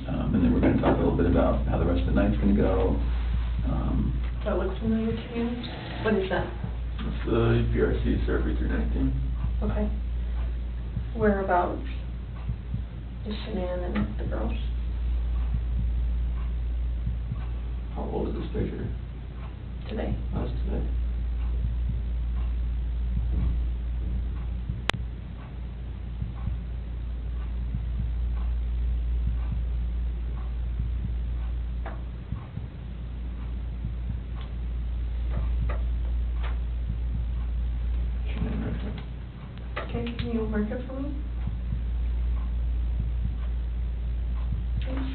And then we're gonna talk a little bit about how the rest of the night's gonna go. That looks familiar to you? What is that? It's the PRC Survey 319. Okay. Whereabouts is Shanann and the girls? How old is this picture? Today. That's today. Okay, can you mark it for me? Thanks.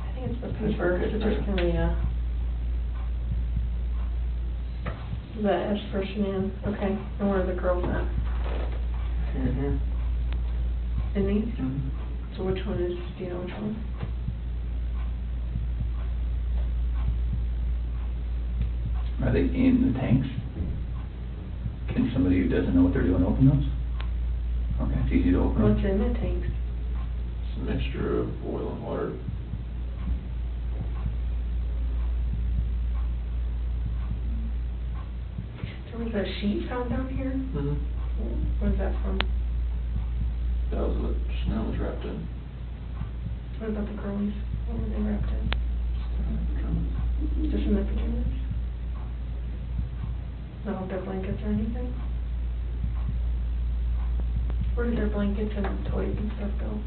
I think it's the paper, it's just gonna be the S for Shanann, okay, and where are the girls at? Here. In these? Mm-hmm. So which one is, do you know which one? Are they in the tanks? Can somebody who doesn't know what they're doing open those? Okay, it's easy to open them. What's in the tanks? It's a mixture of oil and water. There was a sheet found down here? Mm-hmm. Where's that from? That was what Shanann was wrapped in. What about the girlies? What were they wrapped in? Just in their pajamas? Not their blankets or anything? Where did their blankets and toys and stuff go?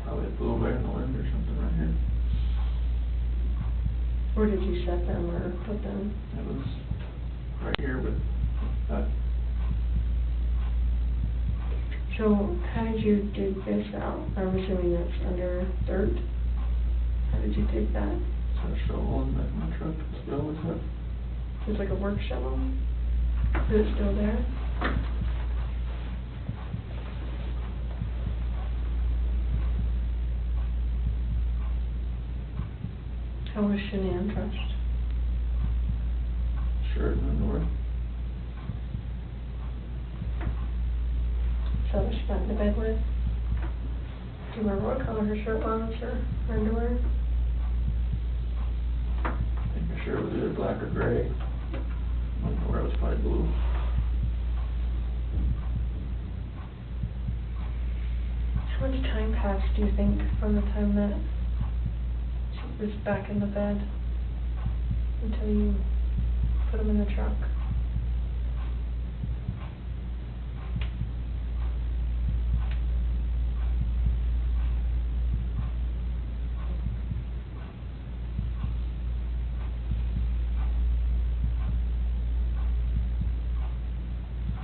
Probably blew away in the wind or something right here. Where did you set them or put them? It was right here with that. So, how did you dig this out? I'm assuming that's under dirt? How did you dig that? It's a shovel in the back of my truck. It's the only set. It's like a work shovel? Is it still there? How was Shanann dressed? Shirt and underwear. So what she got into bed with? Do you remember what color her shirt was or her underwear? I think her shirt was either black or gray. Underwear was probably blue. How much time passed, do you think, from the time that she was back in the bed until you put them in the truck?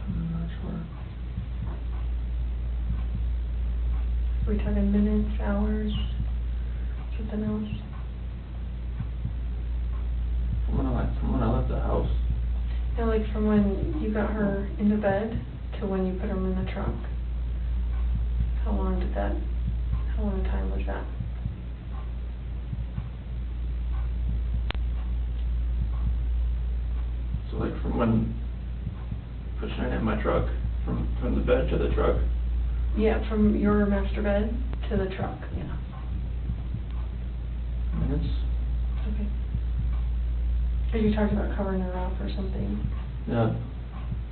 I'm not sure. Were we talking minutes, hours, something else? From when I left the house. Yeah, like from when you got her into bed to when you put them in the truck. How long a time was that? So like from when pushing her in my truck, from the bed to the truck. Yeah, from your master bed to the truck, yeah. Minutes. Okay. Or you talked about covering her up or something? Yeah.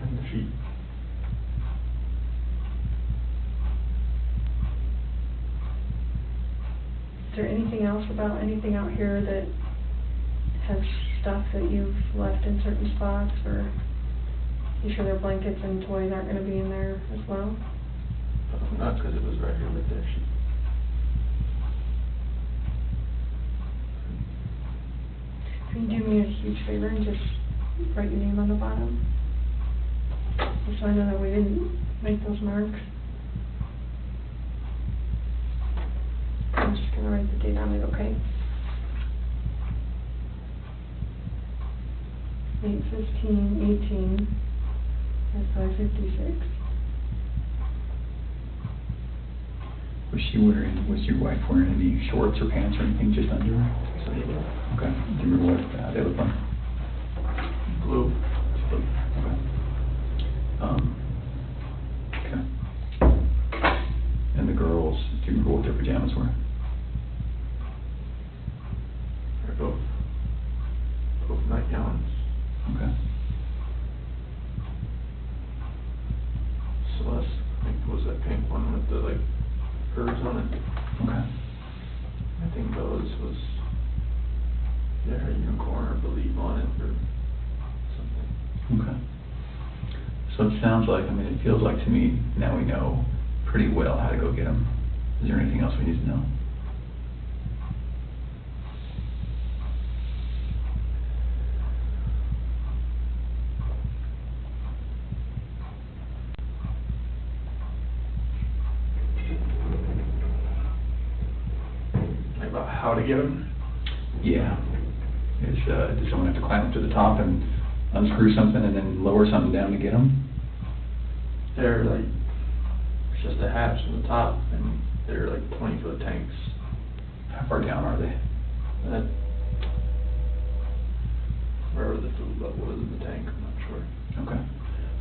And the sheet. Is there anything else about anything out here that has stuff that you've left in certain spots, or you sure their blankets and toys aren't gonna be in there as well? Not because it was right here with that sheet. Can you do me a huge favor and just write your name on the bottom? Just so I know that we didn't make those marks. I'm just gonna write the date on it, okay? 8/15/18 at 5:56. Was your wife wearing any shorts or pants or anything, just underwear? So yeah. Okay. Do you remember what they looked like? Blue. Okay. Okay. And the girls, do you remember what their pajamas were? They're both nightgowns. Okay. Celeste, I think, was that pink one with the like birds on it. Okay. I think Bella's was, yeah, her unicorn or believe on it or something. Okay. So it sounds like, it feels like to me, now we know pretty well how to go get them. Is there anything else we need to know? About how to get them? Yeah. Does someone have to climb up to the top and unscrew something and then lower something down to get them? They're like, it's just a hatch from the top, and they're like 20-foot tanks. How far down are they? That, wherever the food level is in the tank, I'm not sure. Okay.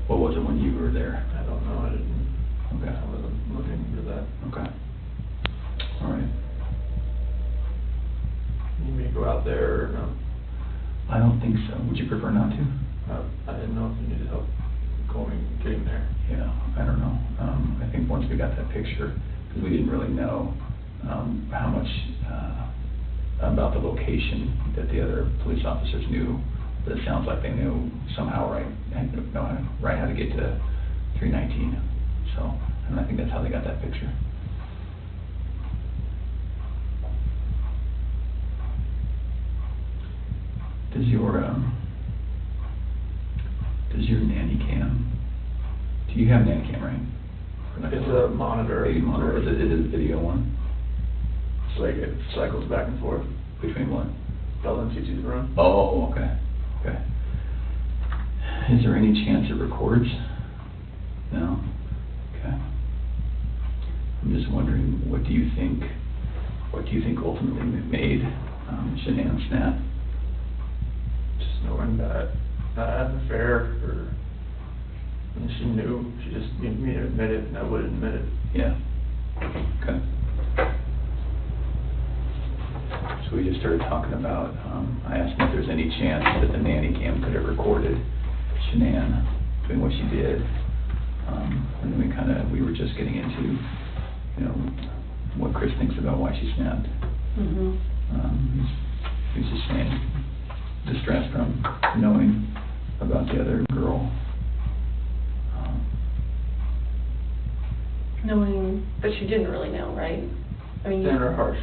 What was it when you were there? I don't know, I didn't, Okay. I wasn't looking for that. Okay. All right. Need me to go out there or no? I don't think so. Would you prefer not to? I didn't know if you needed help getting there. Yeah, I don't know. I think once we got that picture, because we didn't really know how much about the location that the other police officers knew, but it sounds like they knew somehow right how to get to 319. So, and I think that's how they got that picture. Does your nanny cam? Do you have nanny cam, right? It's a monitor. Baby monitor. Is it a video one? It's like it cycles back and forth. Between what? Bella and Cece's room. Oh, okay. Okay. Is there any chance it records? No? Okay. I'm just wondering, what do you think ultimately made Shanann snap? Just knowing that I had an affair, and she knew, she just needed me to admit it, and I wouldn't admit it. Yeah. Okay. So we just started talking about, I asked if there's any chance that the nanny cam could have recorded Shanann doing what she did. And then we were just getting into, what Chris thinks about why she snapped. Mm-hmm. He's just saying, distressed from knowing about the other girl. Knowing, but she didn't really know, right? I mean, In her heart,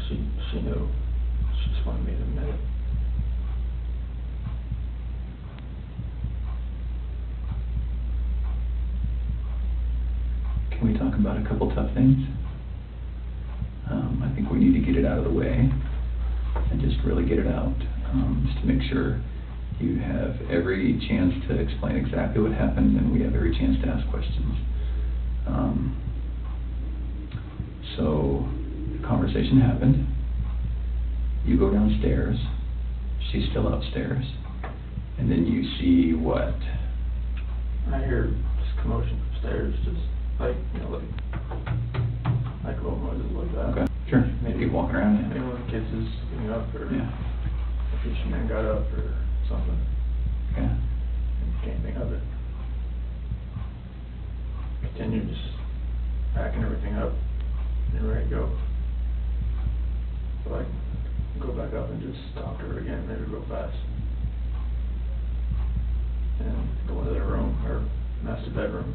she knew. She just wanted me to admit it. Can we talk about a couple tough things? we need to get it out of the way and just really get it out, just to make sure you have every chance to explain exactly what happened and we have every chance to ask questions. So the conversation happened. You go downstairs. She's still upstairs. And then you see what? I hear just commotion upstairs, just like, you know, like little noises like that. Okay, sure. Maybe people walking around, yeah. Maybe one of the kids is getting up, or Yeah. if Shanann got up or something. Okay. Can't think of it. Continue just packing everything up and ready to go. So I can go back up and just talk to her again, maybe real fast. And go into their room, or master bedroom.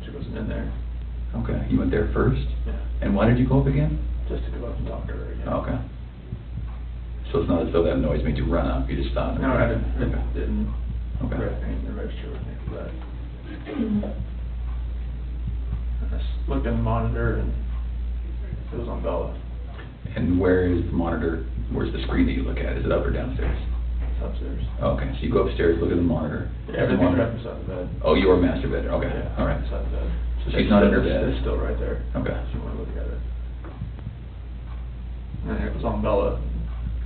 She wasn't in there. Okay, you went there first? Yeah. And why did you go up again? Just to go up and talk to her again. Okay. So it's not as though that noise made you run up, you just stopped? No, I didn't, Okay. it didn't Okay. anything to register with me for that. I just looked in the monitor and it was on Bella. And where is the monitor, where's the screen that you look at? Is it up or downstairs? It's upstairs. Okay, so you go upstairs, look at the monitor. Yeah, The everything's monitor- right beside the bed. Oh, your master bedroom, okay, Yeah, all right. beside the bed. So she's not in her It's- bed? It's still right there. Okay. If you wanna look at it. And it was on Bella.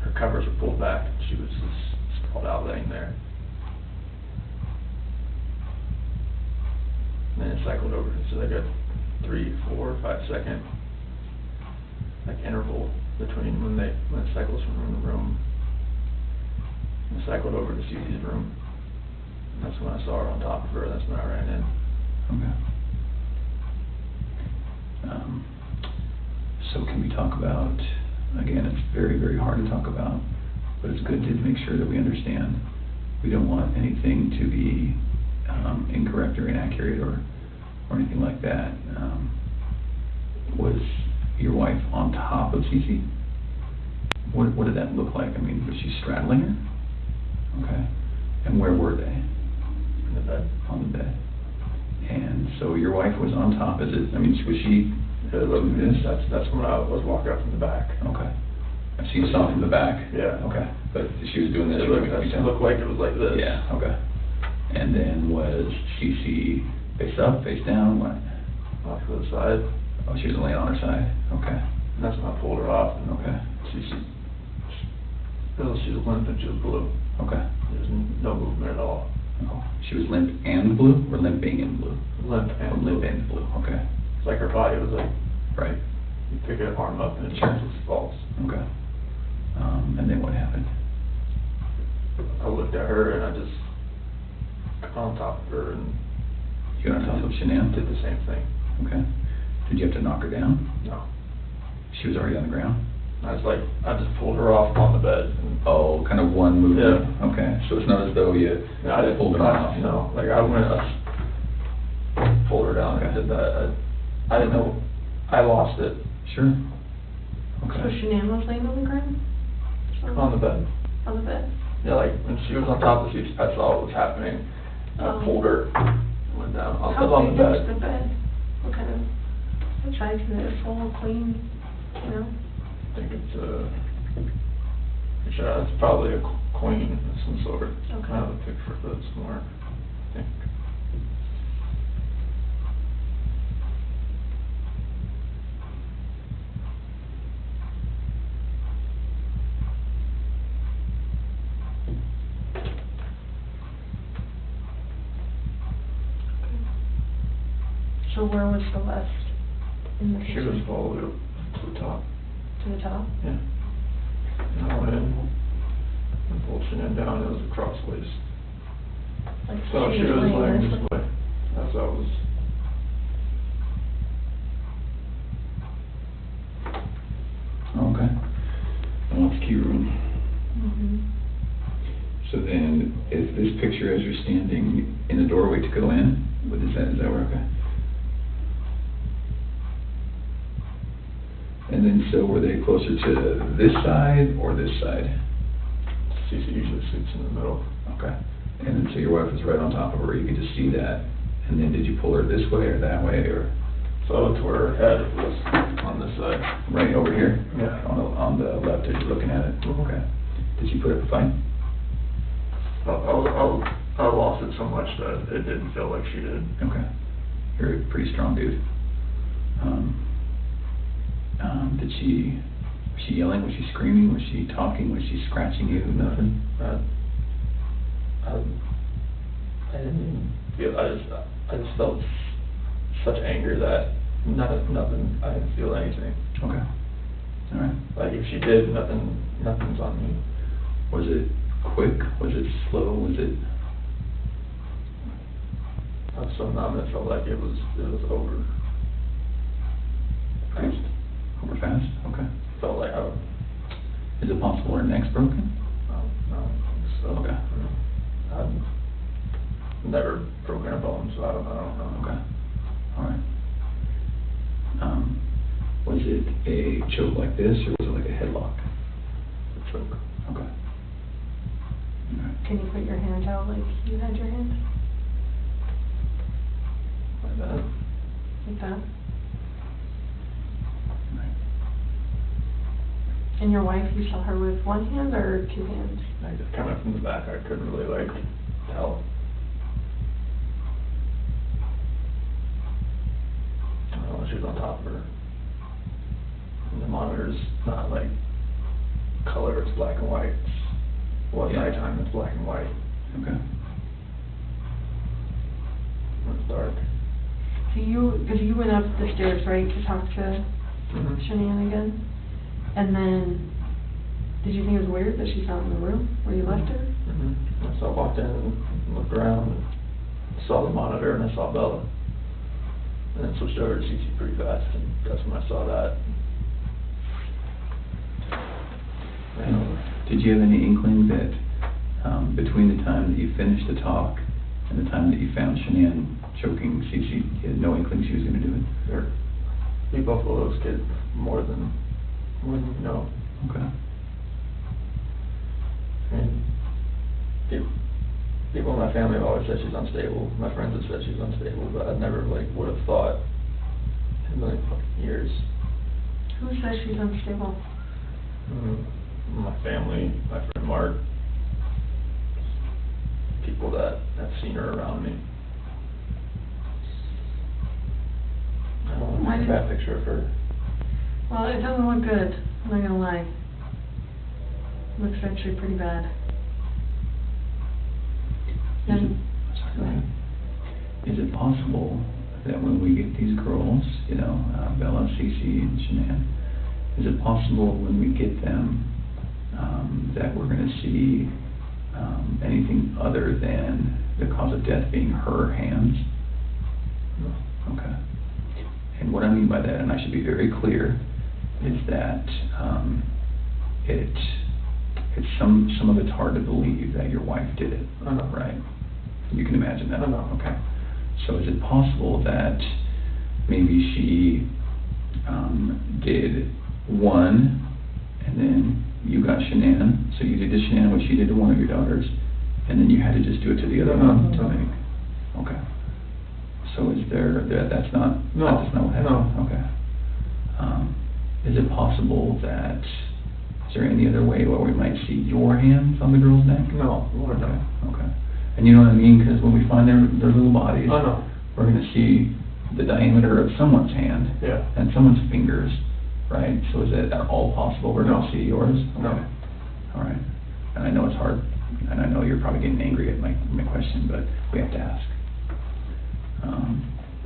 Her covers were pulled back. She was just sprawled out laying there. And then it cycled over, so they got 3, 4, 5 second like interval between when it cycles from room to room. And it cycled over to Cece's room. And that's when I saw her on top of her, that's when I ran in. Okay. So can we talk about, again, it's very, very hard to talk about, but it's good to make sure that we understand. We don't want anything to be incorrect or inaccurate or anything like that. Was your wife on top of Cece? What did that look like? I mean, was she straddling her? Okay. And where were they? In the bed. On the bed. And so your wife was on top, was she doing this? That's when I was walking up from the back. Okay. And so you saw from the back? Yeah. Okay, but she was doing this? It looked like it was like this. Yeah, okay. And then was Cece face up, face down, what? Off to the side. Oh, she was laying on her side, okay, And that's when I pulled her off. And okay, she was limp and she was blue. okay. There was no movement at all. Oh, she was limp and blue, or limping and blue? Limp Oh, and blue. limp and blue, okay, It's like her body was like, right, you pick her arm up and it Sure. just falls. okay. And then what happened? I looked at her and I just got on top of her and You got on top of Shanann? did the same thing. Okay. Did you have to knock her down? No. She was already on the ground? I just pulled her off on the bed. And Oh, kind of one movement? Yeah. Okay, so it's not as though you I didn't pulled her off? No, like I went, pulled her down and Okay. did that. I didn't know, I lost it Sure. So Okay. Shanann was laying on the ground? on the bed. On the bed? Yeah, like when she was on top of the seat, I saw what was happening. I Oh. pulled her, went down, I was How on the big was bed. the bed? What kind of, what size is it, full, clean, you know? I think it's probably a queen of some sort. Okay. I have a picture of it somewhere, I think. So where was Celeste in the She kitchen? was all the way up to the top, To the top? yeah. And I went in and pulled Shanann down, it was crossways. Like, So she was laying laying this this way, as I was. Okay. And that's the key room. Mhm. So then, is this picture as you're standing in the doorway to go in? What is that where, okay? And then, so were they closer to this side or this side? Cece usually sits in the middle. Okay. And then, so your wife was right on top of her, you could just see that. And then, did you pull her this way or that way, or? So to her head was on this side. Right over here? Yeah. On the left as you're looking at it? Mhm. Okay. Did she put up a fight? I lost it so much that it didn't feel like she did. Okay. You're a pretty strong dude. Was she yelling? Was she screaming? Was she talking? Was she scratching you? Nothing? I didn't even feel, I just felt such anger that nothing, I didn't feel anything. Okay. All right. Like if she did, nothing's on me. Was it quick? Was it slow? Was it? I was so numb, it felt like it was over. Fast? Over fast? Okay. Felt like Is it possible her neck's broken? no, so. Okay. I've never broken a bone, so I don't know. Okay. All right. Was it a choke like this, or was it like a headlock? A choke. Okay. All right. Can you put your hand out like you had your hand? Like that. Like that? All right. And your wife, you saw her with one hand or two hands? I just coming from the back, I couldn't really like tell. I don't know, she was on top of her. And the monitor's not like color, it's black and white. Well, at Yeah. nighttime, it's black and white. Okay. When it's dark. So because you went up the stairs, right, to talk to Mhm. Shanann again? And then, did you think it was weird that she found in the room where you left her? Mhm. So I walked in and looked around and saw the monitor and I saw Bella. And then switched over to CC pretty fast and that's when I saw that. Ran over. Did you have any inkling that between the time that you finished the talk and the time that you found Shanann choking Cece, you had no inkling she was going to do it? Or we both love those kids more than you know. Okay. I mean, people in my family have always said she's unstable. My friends have said she's unstable, but I never like would have thought in a million fucking years. Who says she's unstable? My family, my friend Mark, people that have seen her around me. I don't want to paint a bad picture of her. Well, it doesn't look good, I'm not gonna lie. Looks actually pretty bad. And, go ahead. Is it possible that when we get these girls, you know, Bella, Cece, and Shanann, is it possible when we get them that we're going to see anything other than the cause of death being her hands? No. Okay. And what I mean by that, and I should be very clear, is that it's some of it's hard to believe that your wife did it, I know. right? You can imagine that. I know. Okay. So is it possible that maybe she did one, and then you got Shanann, so you did to Shanann what she did to one of your daughters, and then you had to just do it to the other No, one? no. Okay. So is that's not No, what happened? no. Okay. Is it possible that, is there any other way where we might see your hands on the girl's neck? No, Lord, no. Okay. And you know what I mean? Because when we find their little bodies, I know. we're going to see the diameter of someone's hand Yeah. and someone's fingers, right? So is that all possible? We're going No. to see yours? No. Okay. All right. And I know it's hard, and I know you're probably getting angry at my question, but we have to ask.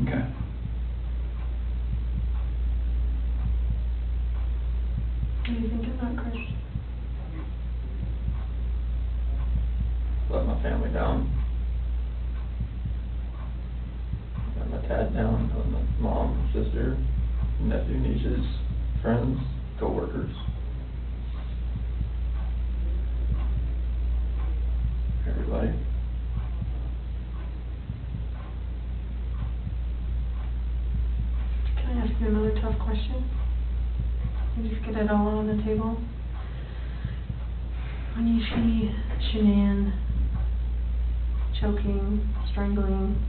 Okay. What do you think about Chris? Let my family down. Let my dad down, let my mom, sister, nephew, nieces, friends, co-workers. Everybody. Can I ask you another tough question? And just get it all on the table. When you see Shanann choking, strangling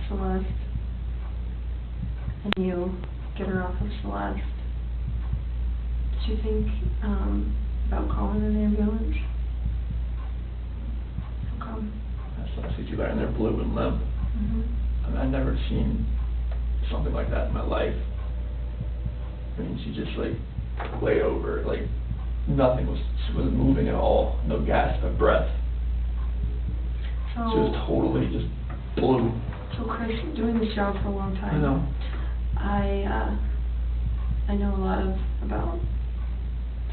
Celeste, and you get her off of Celeste, did you think about calling an ambulance? How come? I see you laying there blue and limp. I mean, I've never seen something like that in my life. I mean, she just like lay over, like nothing she wasn't moving at all, no gasp of breath. So, She was totally just blue. So Chris, doing this job for a long time. I know. I know a lot about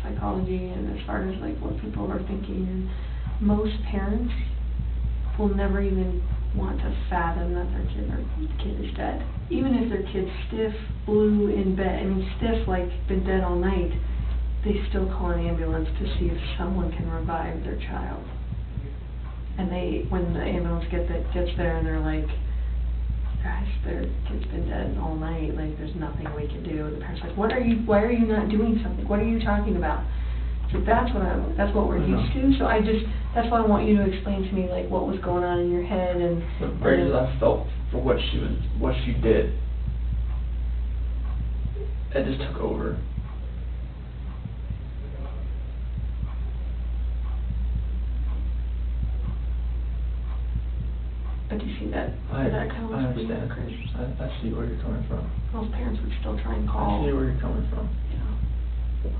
psychology and as far as like what people are thinking, and most parents will never even want to fathom that their kid is dead. Even if their kid's stiff, blue in bed, I mean stiff like been dead all night, they still call an ambulance to see if someone can revive their child. And when the ambulance gets there and they're like, gosh, their kid's been dead all night, like there's nothing we can do. The parent's like, why are you not doing something? What are you talking about? So that's what we're used to. So that's why I want you to explain to me like what was going on in your head and. The rage that I felt for what she did, it just took over. But do you see that? That kind of I understand. I see where you're coming from. Most parents would still try and call. I see where you're coming from. Yeah.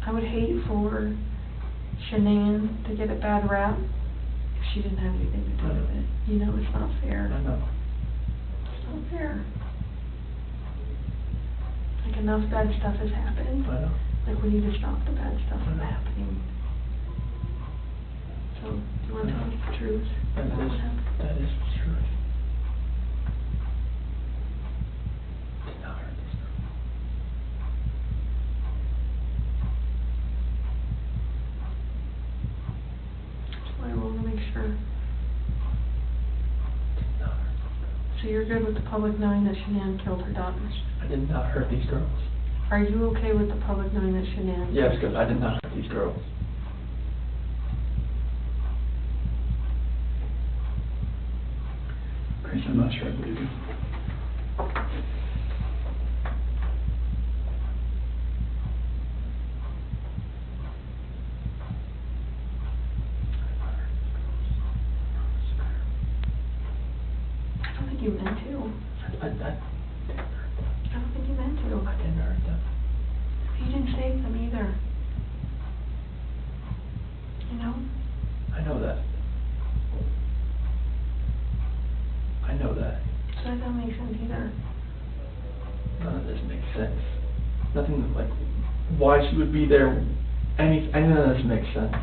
I would hate for Shanann to get a bad rap if she didn't have anything to do with it. You know, it's not fair. I know. It's not fair. Like enough bad stuff has happened. I know. Like we need to stop the bad stuff from happening. So, do you want to tell us the truth? That What happened? is the truth. Did not hurt this girl. So I want to make sure. Did not hurt this girl. So you're good with the public knowing that Shanann killed her daughters? I did not hurt these girls. Are you okay with the public knowing that Shanann? Yes, because I did not hurt these girls. Chris, I'm not sure I believe you. I don't think you meant to. I didn't hurt them. I don't think you meant to. I didn't hurt them. You didn't save them either. You know? I know that. I know that. So that doesn't make sense either. None of this makes sense. Nothing like why she would be there. None of this makes sense.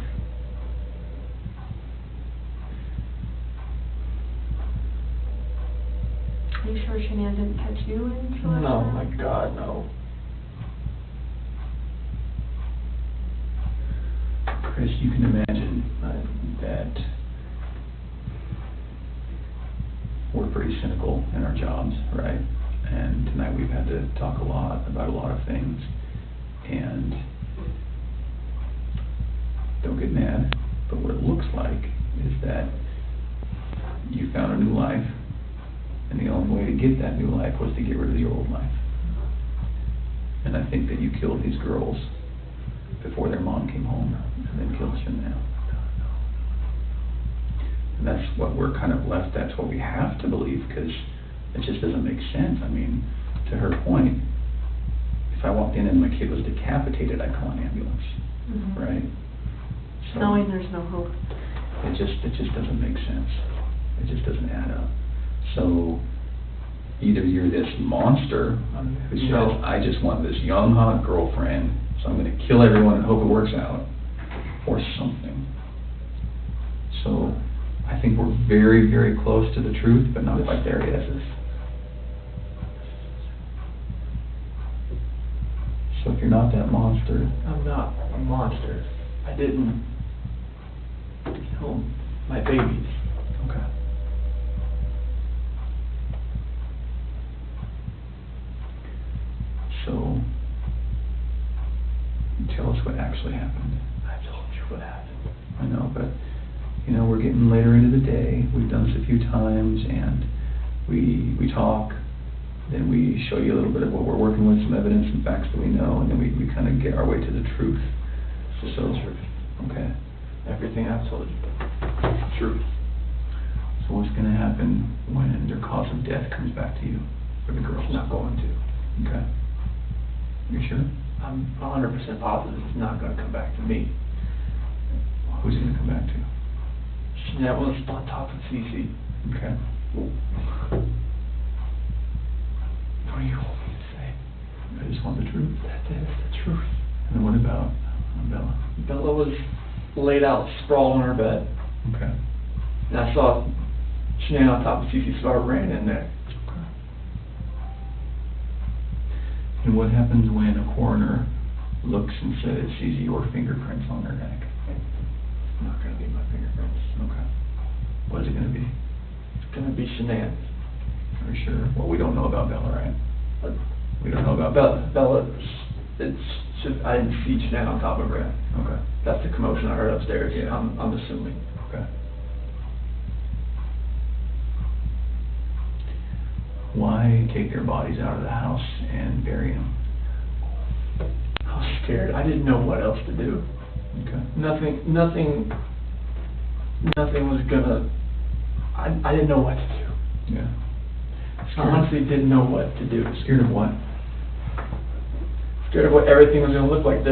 Are you sure Shanann didn't catch you in Celeste? No, my God, no. Chris, you can imagine that we're pretty cynical in our jobs, right? And tonight we've had to talk a lot about a lot of things. And don't get mad, but what it looks like is that you found a new life, and the only way to get that new life was to get rid of the old life. And I think that you killed these girls before their mom came home, and then killed Shanann. And that's what we're kind of left, that's what we have to believe, because it just doesn't make sense. I mean, to her point, if I walked in and my kid was decapitated, I'd call an ambulance, right? So Knowing there's no hope. it just doesn't make sense. It just doesn't add up. So either you're this monster who says, I just want this young, hot girlfriend, so I'm going to kill everyone and hope it works out, or something. So I think we're very, very close to the truth, but not quite there yet. So if you're not that monster... I'm not a monster. I didn't kill my babies. Okay. So, tell us what actually happened. I told you what happened. I know, but, you know, we're getting later into the day. We've done this a few times, and we talk, then we show you a little bit of what we're working with, some evidence and facts that we know, and then we kind of get our way to the truth. Just So, the truth. okay. Everything I've told you. Truth. So what's gonna happen when their cause of death comes back to you, for the girls? It's not going to. Okay. You sure? I'm 100% positive it's not going to come back to me. Who's it gonna come back to? Shanann was on top of Cece. Okay. What do you want me to say? I just want the truth. That's it. It's the truth. And then what about Bella? Bella was laid out, sprawled on her bed. Okay. And I saw Shanann on top of Cece, so I ran in there. Okay. And what happens when a coroner looks and says, sees your fingerprints on their neck? It's not going to be my fingerprints. Okay. What is it gonna be? It's going to be Shanann's. Are you sure? Well, we don't know about Bella, right? But We don't know about Bella. Bella, it's just, I didn't see Shanann on top of her. Okay. That's the commotion I heard upstairs. Yeah. I'm assuming. Okay. Why take their bodies out of the house and bury them? I was scared. I didn't know what else to do. Okay. Nothing was gonna, I didn't know what to do. Yeah. I honestly didn't know what to do. Scared of what? Scared of what everything was gonna look like.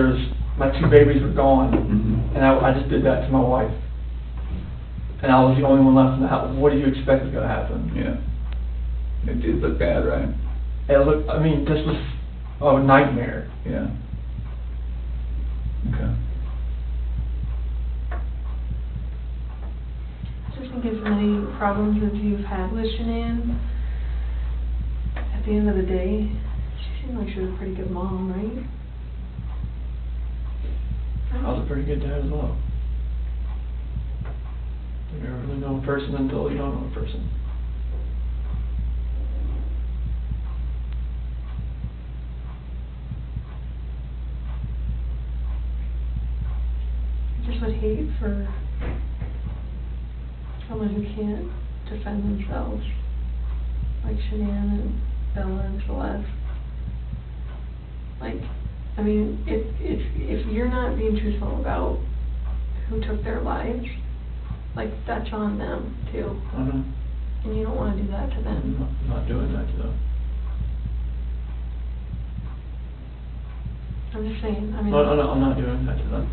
My 2 babies were gone, Mm-hmm. and I just did that to my wife. And I was the only one left in the house. What do you expect is gonna happen? Yeah. It did look bad, right? It looked, I mean, this was a nightmare. Yeah. Okay. Just think as many problems as you've had with Shanann, at the end of the day, she seemed like she was a pretty good mom, right? I was a pretty good dad as well. You never really know a person until you don't know a person. I just would hate for someone who can't defend themselves, like Shanann and Bella and Celeste. Like, I mean, if you're not being truthful about who took their lives, like, that's on them too, I know. and you don't want to do that to I'm them. not doing that to them. I'm just saying, I mean. No, I'm not doing that to them.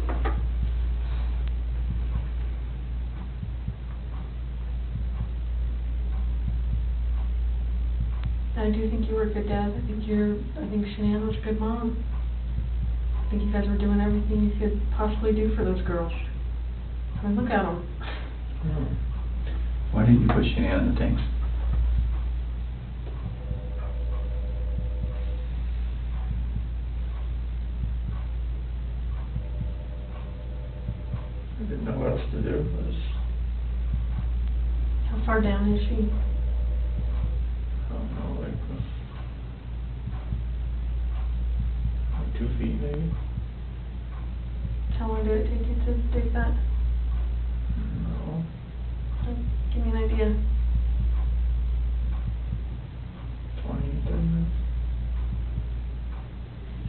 I do think you were a good dad. I think Shanann was a good mom. I think you guys were doing everything you could possibly do for those girls. I mean, look at them. Why didn't you put Shanann in the tanks? I didn't know what else to do. How far down is she? I don't know, like 2 feet maybe? How long did it take you to dig that? No. Give me an idea. 20, 30 minutes.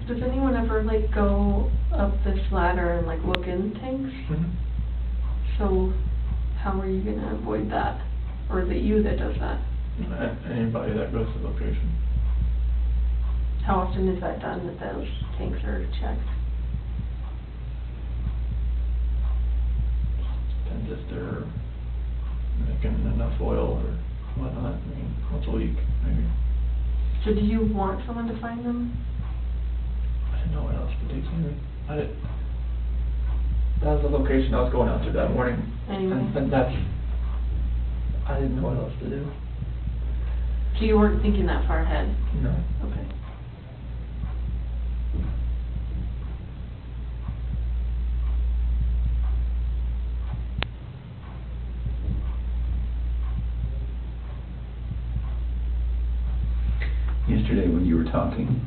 Does anyone ever, like, go up this ladder and, like, look in tanks? Mm-hmm. So, how are you gonna avoid that? Or is it you that does that? Anybody that goes to the location. How often is that done, that those tanks are checked? Depends if they're making enough oil or whatnot. I mean, once a week, maybe. So do you want someone to find them? I didn't know what else to do, Sammy. That was the location I was going out to that morning. Anyway. And I didn't know what else to do. So you weren't thinking that far ahead? No. Okay. Yesterday when you were talking,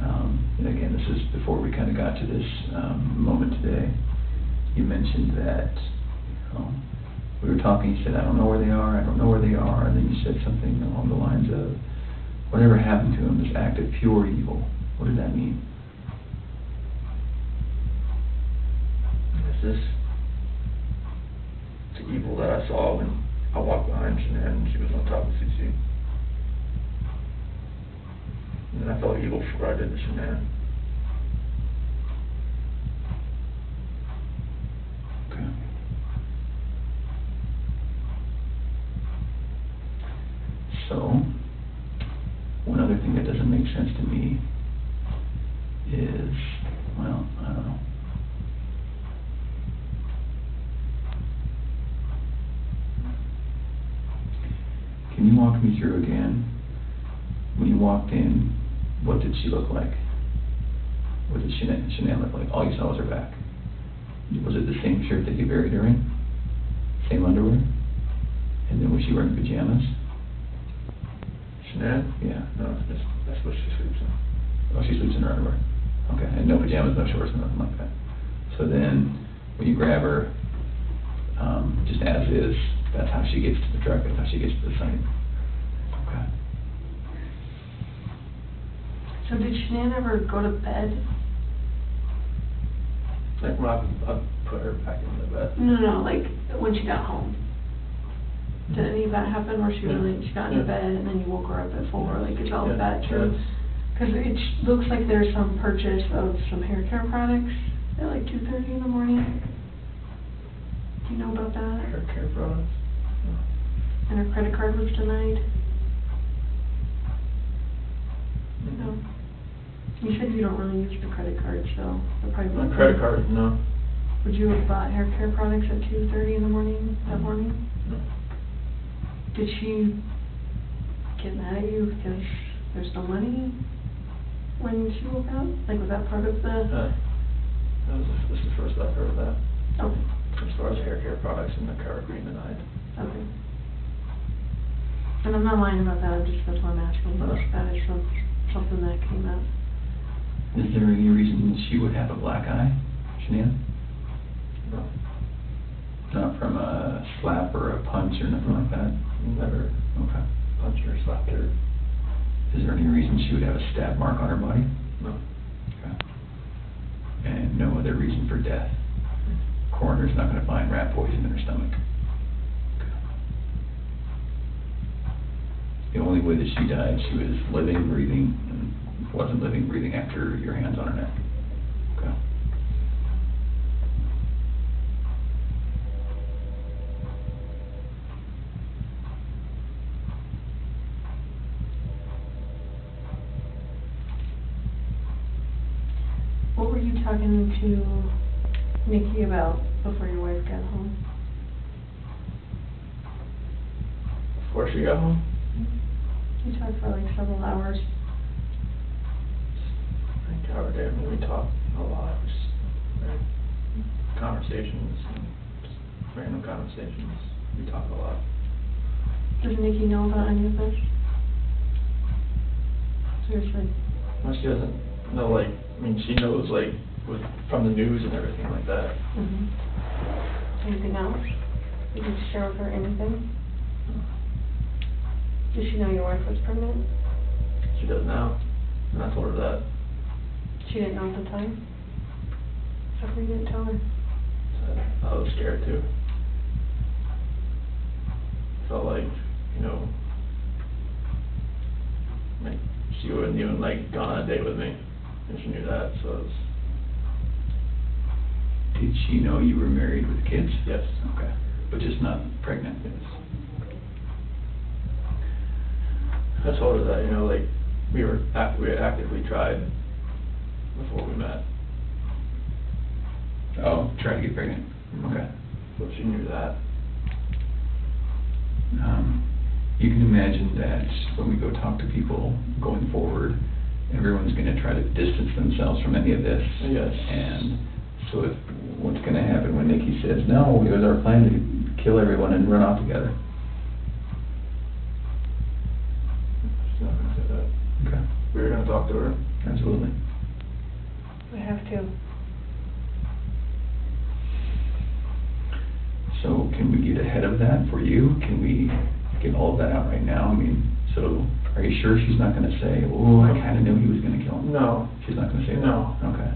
And again, this is before we kind of got to this moment today. You mentioned that, we were talking, you said, I don't know where they are, and then you said something along the lines of, whatever happened to them, this act of pure evil. What did that mean? This is the evil that I saw when I walked behind Shanann and she was on top of CC. And then I felt evil for what I did to Shanann. Okay. So, one other thing that doesn't make sense to me is, well, I don't know. Can you walk me through again, when you walked in, what did she look like? What did Shanann look like? All you saw was her back. Was it the same shirt that you buried her in? Same underwear? And then was she wearing pajamas? Shanann? Yeah. No, that's what she sleeps in. Oh, she sleeps in her underwear. Okay, and no pajamas, no shorts, nothing like that. So then, when you grab her, just as is, that's how she gets to the truck, that's how she gets to the site. Okay. So did Shanann ever go to bed? Like when I put her back in the bed. No, like when she got home. Did any of that happen where she got into bed and then you woke her up at 4? Like, is all of that true? Because it looks like there's some purchase of some hair care products at like 2:30 in the morning. Do you know about that? Hair care products? And her credit card was denied? No. You said you don't really use the credit card, so they're probably... My credit card, no. Would you have bought hair care products at 2:30 in the morning, that morning? No. Did she get mad at you because there's no money when she woke up? Like, was that part of the... This is the first I've heard of that. Okay. As far as hair care products and the card being denied. Okay. And I'm not lying about that, that's why I'm asking. That is something that came up. Is there any reason she would have a black eye, Shanann? No. Not from a slap or a punch or nothing like that? Never Okay. punched her, slapped her. Is there any reason she would have a stab mark on her body? No. Okay. And no other reason for death? Coroner's not going to find rat poison in her stomach? Okay. The only way that she died, she was living, breathing, and wasn't living, breathing after your hands on her neck? Okay. What were you talking to Nikki about before your wife got home? Before she got home? You talked for like several hours. I think our day, we talked a lot, just conversations, and just random conversations. We talk a lot. Does Nikki know about any of this? Seriously? Well, she doesn't know, like, I mean, she knows, like, from the news and everything like that. Anything else? Did you share with her anything? Did she know your wife was pregnant? She does now, and I told her that. She didn't know at the time? How come you didn't tell her? So I was scared too. Felt like, you know, like she wouldn't even like gone on a date with me if she knew that, so it was... Did she know you were married with kids? Yes. Okay, but just not pregnant? Yes. I told her that, you know, like, we had actively tried before we met. Oh, trying to get pregnant? Okay. So she knew that. You can imagine that when we go talk to people going forward, everyone's going to try to distance themselves from any of this. Yes. And so what's going to happen when Nikki says, no, it was our plan to kill everyone and run off together? She's not going to say that. Okay. We were going to talk to her. Absolutely. We have to. So can we get ahead of that for you? Can we get all of that out right now? I mean, so are you sure she's not gonna say, oh, I kinda knew he was gonna kill him? No. She's not gonna say that? No. Okay.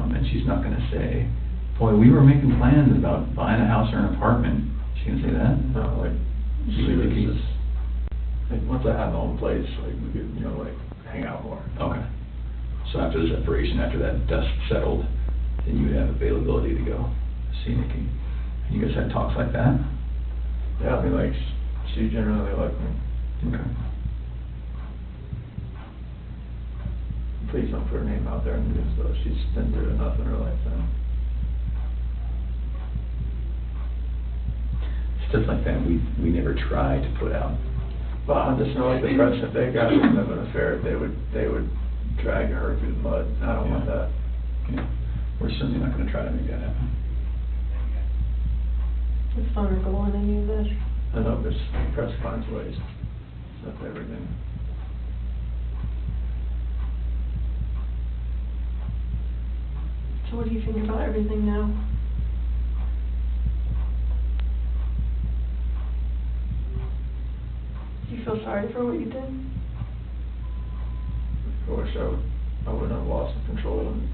And she's not gonna say, boy, we were making plans about buying a house or an apartment. She gonna say that? No, like, She she would was keep- just, like, once I had my own place, like, we could, you know, like, hang out more. Okay. So after the separation, after that dust settled, then you would have availability to go see Nikki. And you guys had talks like that? Yeah, I mean, like, she generally liked me. Okay. Please don't put her name out there in the news, though. She's been through enough in her lifetime. Stuff like that, we never try to put out. But I just know, like, the precedent they got from them an affair, they would drag her through the mud. I don't want that. Yeah. We're certainly not gonna try to make that happen. It's vulnerable in any of this. I know, but press finds ways. That's everything. So what do you think about everything now? Do you feel sorry for what you did? I wish I wouldn't have lost the control and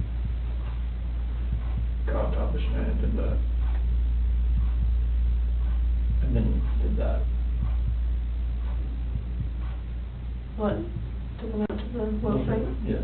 got on top of Shanann and did that. And then did that. What? Took him out to the well site? Yes.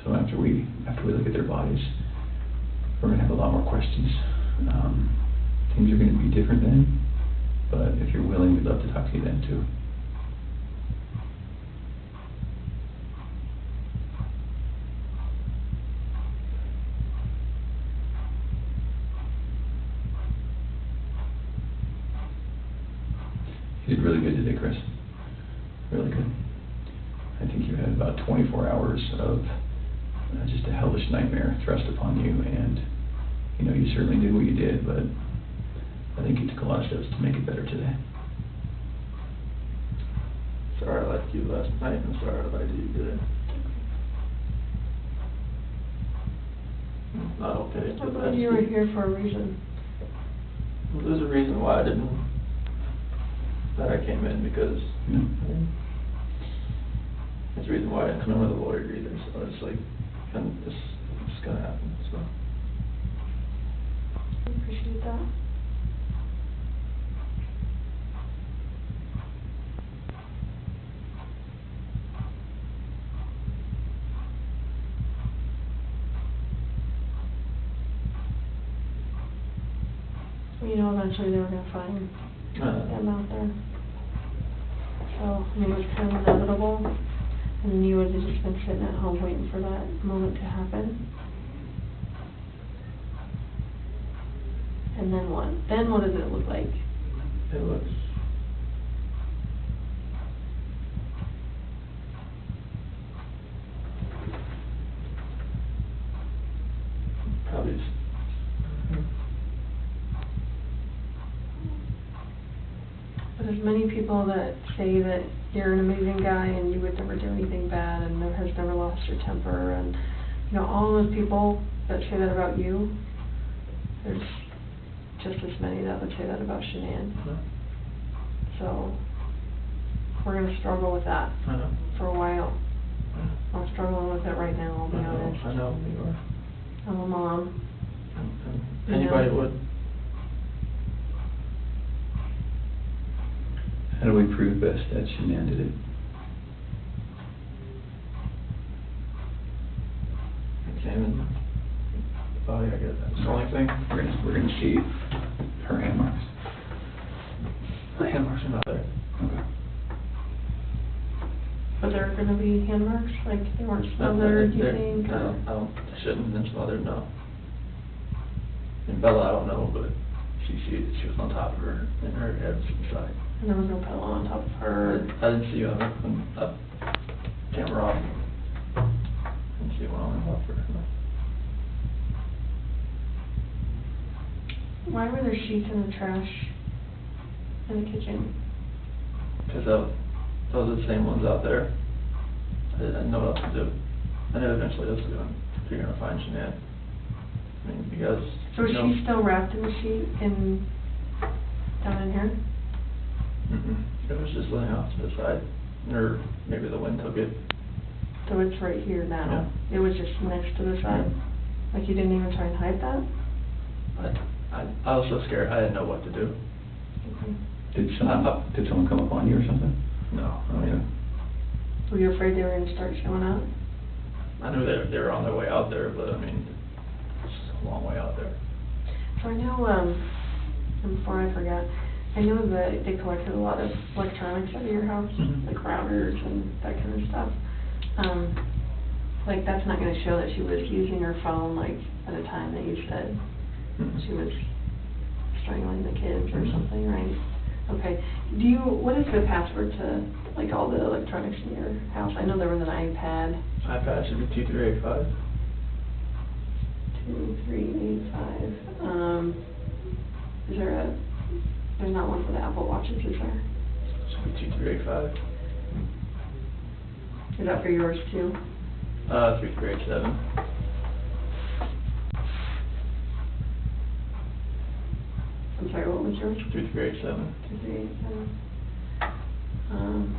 So after we look at their bodies, we're gonna have a lot more questions. Things are gonna be different then, but if you're willing, we'd love to talk to you then too. You did really good today, Chris. Really good. I think you had about 24 hours of just a hellish nightmare thrust upon you, and you know, you certainly did what you did, but I think you took a lot of steps to make it better today. Sorry I lied to you last night, and sorry I lied to you today. Not okay. I'm glad you were here for a reason. There's a reason why that I came in, because Yeah. there's a reason why I didn't come in with a lawyer either, so it's like, and it's gonna happen, so. I appreciate that. Well, you know, eventually they were gonna find them out there. So, I mean, it was kind of inevitable, and then you would have just been sitting at home waiting for that moment to happen. And then what? Then what does it look like? It looks. Probably just. But there's many people that say that you're an amazing guy and you would never do anything bad and has never lost your temper, and, you know, all those people that say that about you, there's just as many that would say that about Shanann. So, we're gonna struggle with that I know. for a while. I'm struggling with it right now, I'll be honest. I know, you are. I'm a mom. And anybody Yeah. would. How do we prove best that Shanann did it? Examine the body, I guess, that's the only thing. We're gonna see her hand marks. The hand marks are not there. Okay. But there are gonna be hand marks, like they weren't smothered, you think? I don't, shouldn't have been smothered, no. And Bella, I don't know, but she was on top of her, and her head was to the side. And there was no pillow on top of her. I didn't see on camera off. Didn't see one on top of her. Why were there sheets in the trash in the kitchen? Because those are the same ones out there. I didn't know what else to do. I knew eventually you're gonna find Shanann. I mean, because, So is you know, she still wrapped in the sheet down in here? it was just laying off to the side, or maybe the wind took it. So it's right here now? It was just next to the side? Like you didn't even try and hide that? I was so scared, I didn't know what to do. Okay. Did someone come up on you or something? No, I mean, Were you afraid they were gonna start showing up? I knew they were on their way out there, but I mean, it's a long way out there. So I know, and before I forget, I know that they collected a lot of electronics out of your house, Mhm. like routers and that kind of stuff. Like that's not gonna show that she was using her phone like at a time that you said she was strangling the kids or something, right? Okay. What is the password to like all the electronics in your house? I know there was an iPad. iPad should be 2385. 2385. There's not one for the Apple Watches, is there? Should be 2385. Is that for yours too? 3387. I'm sorry, what was yours? 3387. 2387.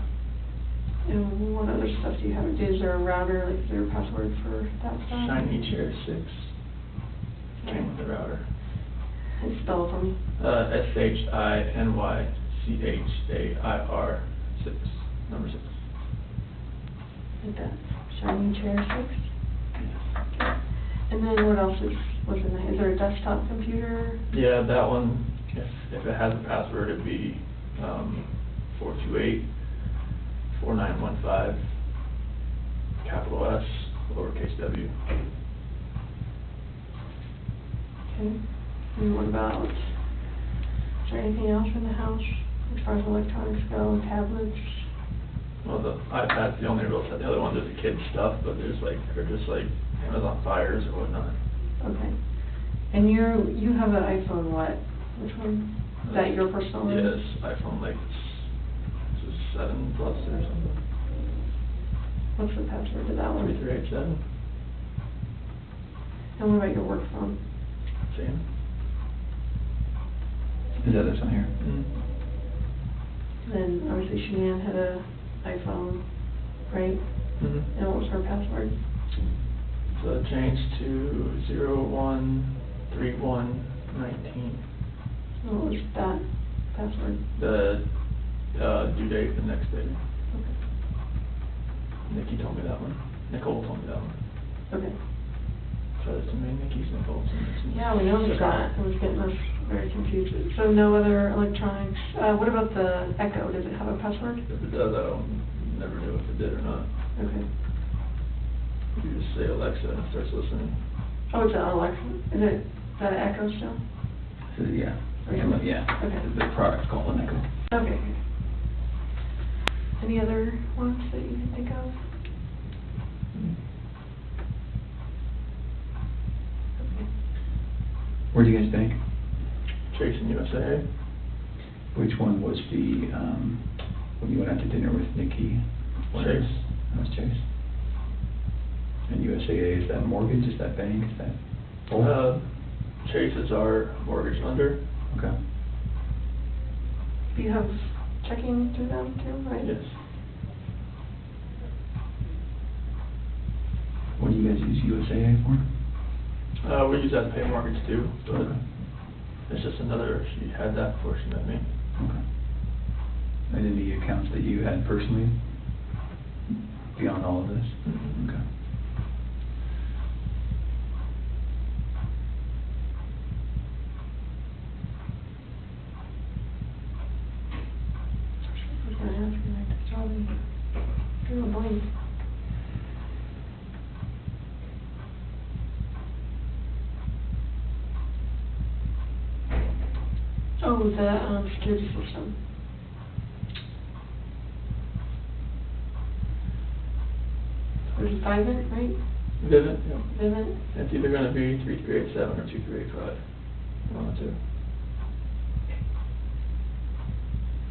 And what other stuff do you have? Is there a router, like, is there a password for that stuff? Shiny Chair 6. Came with the router. And spell it for me. SHINYCHAIR 6. Number 6. Like that. Shiny Chair 6? Yes. And then what else was in there? Is there a desktop computer? Yeah, that one, if it has a password, it'd be 428-4915, capital S, lowercase w. Okay. And what about, is there anything else in the house as far as electronics go, tablets? Well, the iPad's the only real set. The other ones are the kids' stuff, but they're just like Amazon Fires or whatnot. Okay. And you have an iPhone what? Which one? Is that your personal one? Yes, iPhone like 7 Plus or something. What's the password to that one? 3387. And what about your work phone? Same. Is that this one here? Then obviously Shanann had a iPhone, right? And what was her password? So it changed to 013119. And what was that password? The due date the next day. Okay. Nikki told me that one. Nicole told me that one. Okay. So there's too many Nickies and Nicoles. Yeah, we noticed that. It was getting us very confused. So no other electronics. What about the Echo? Does it have a password? If it does, I don't never knew if it did or not. Okay. You just say Alexa and it starts listening. Oh, it's an Alexa. Is it that Echo still? Yeah. Okay. Yeah. Okay. The product's called an Echo. Okay. Any other ones that you can think of? Where do you guys bank? Chase in USA. Which one was the, when you went out to dinner with Nikki? Chase. That was Chase. And USAA, is that mortgage, is that bank, is that both? Chase is our mortgage lender. Okay. You have checking through them too, right? Yes. What do you guys use USAA for? We use that to pay mortgage too, but Okay. it's just another, she had that before she met me. Okay. And any accounts that you had personally beyond all of this? Mhm. Okay. I was gonna ask you, like, it's all drew a blank. Oh, the security system. There's Vivint, right? Vivint, yeah. Vivint. It's either gonna be 3387 or 2385. One of the two.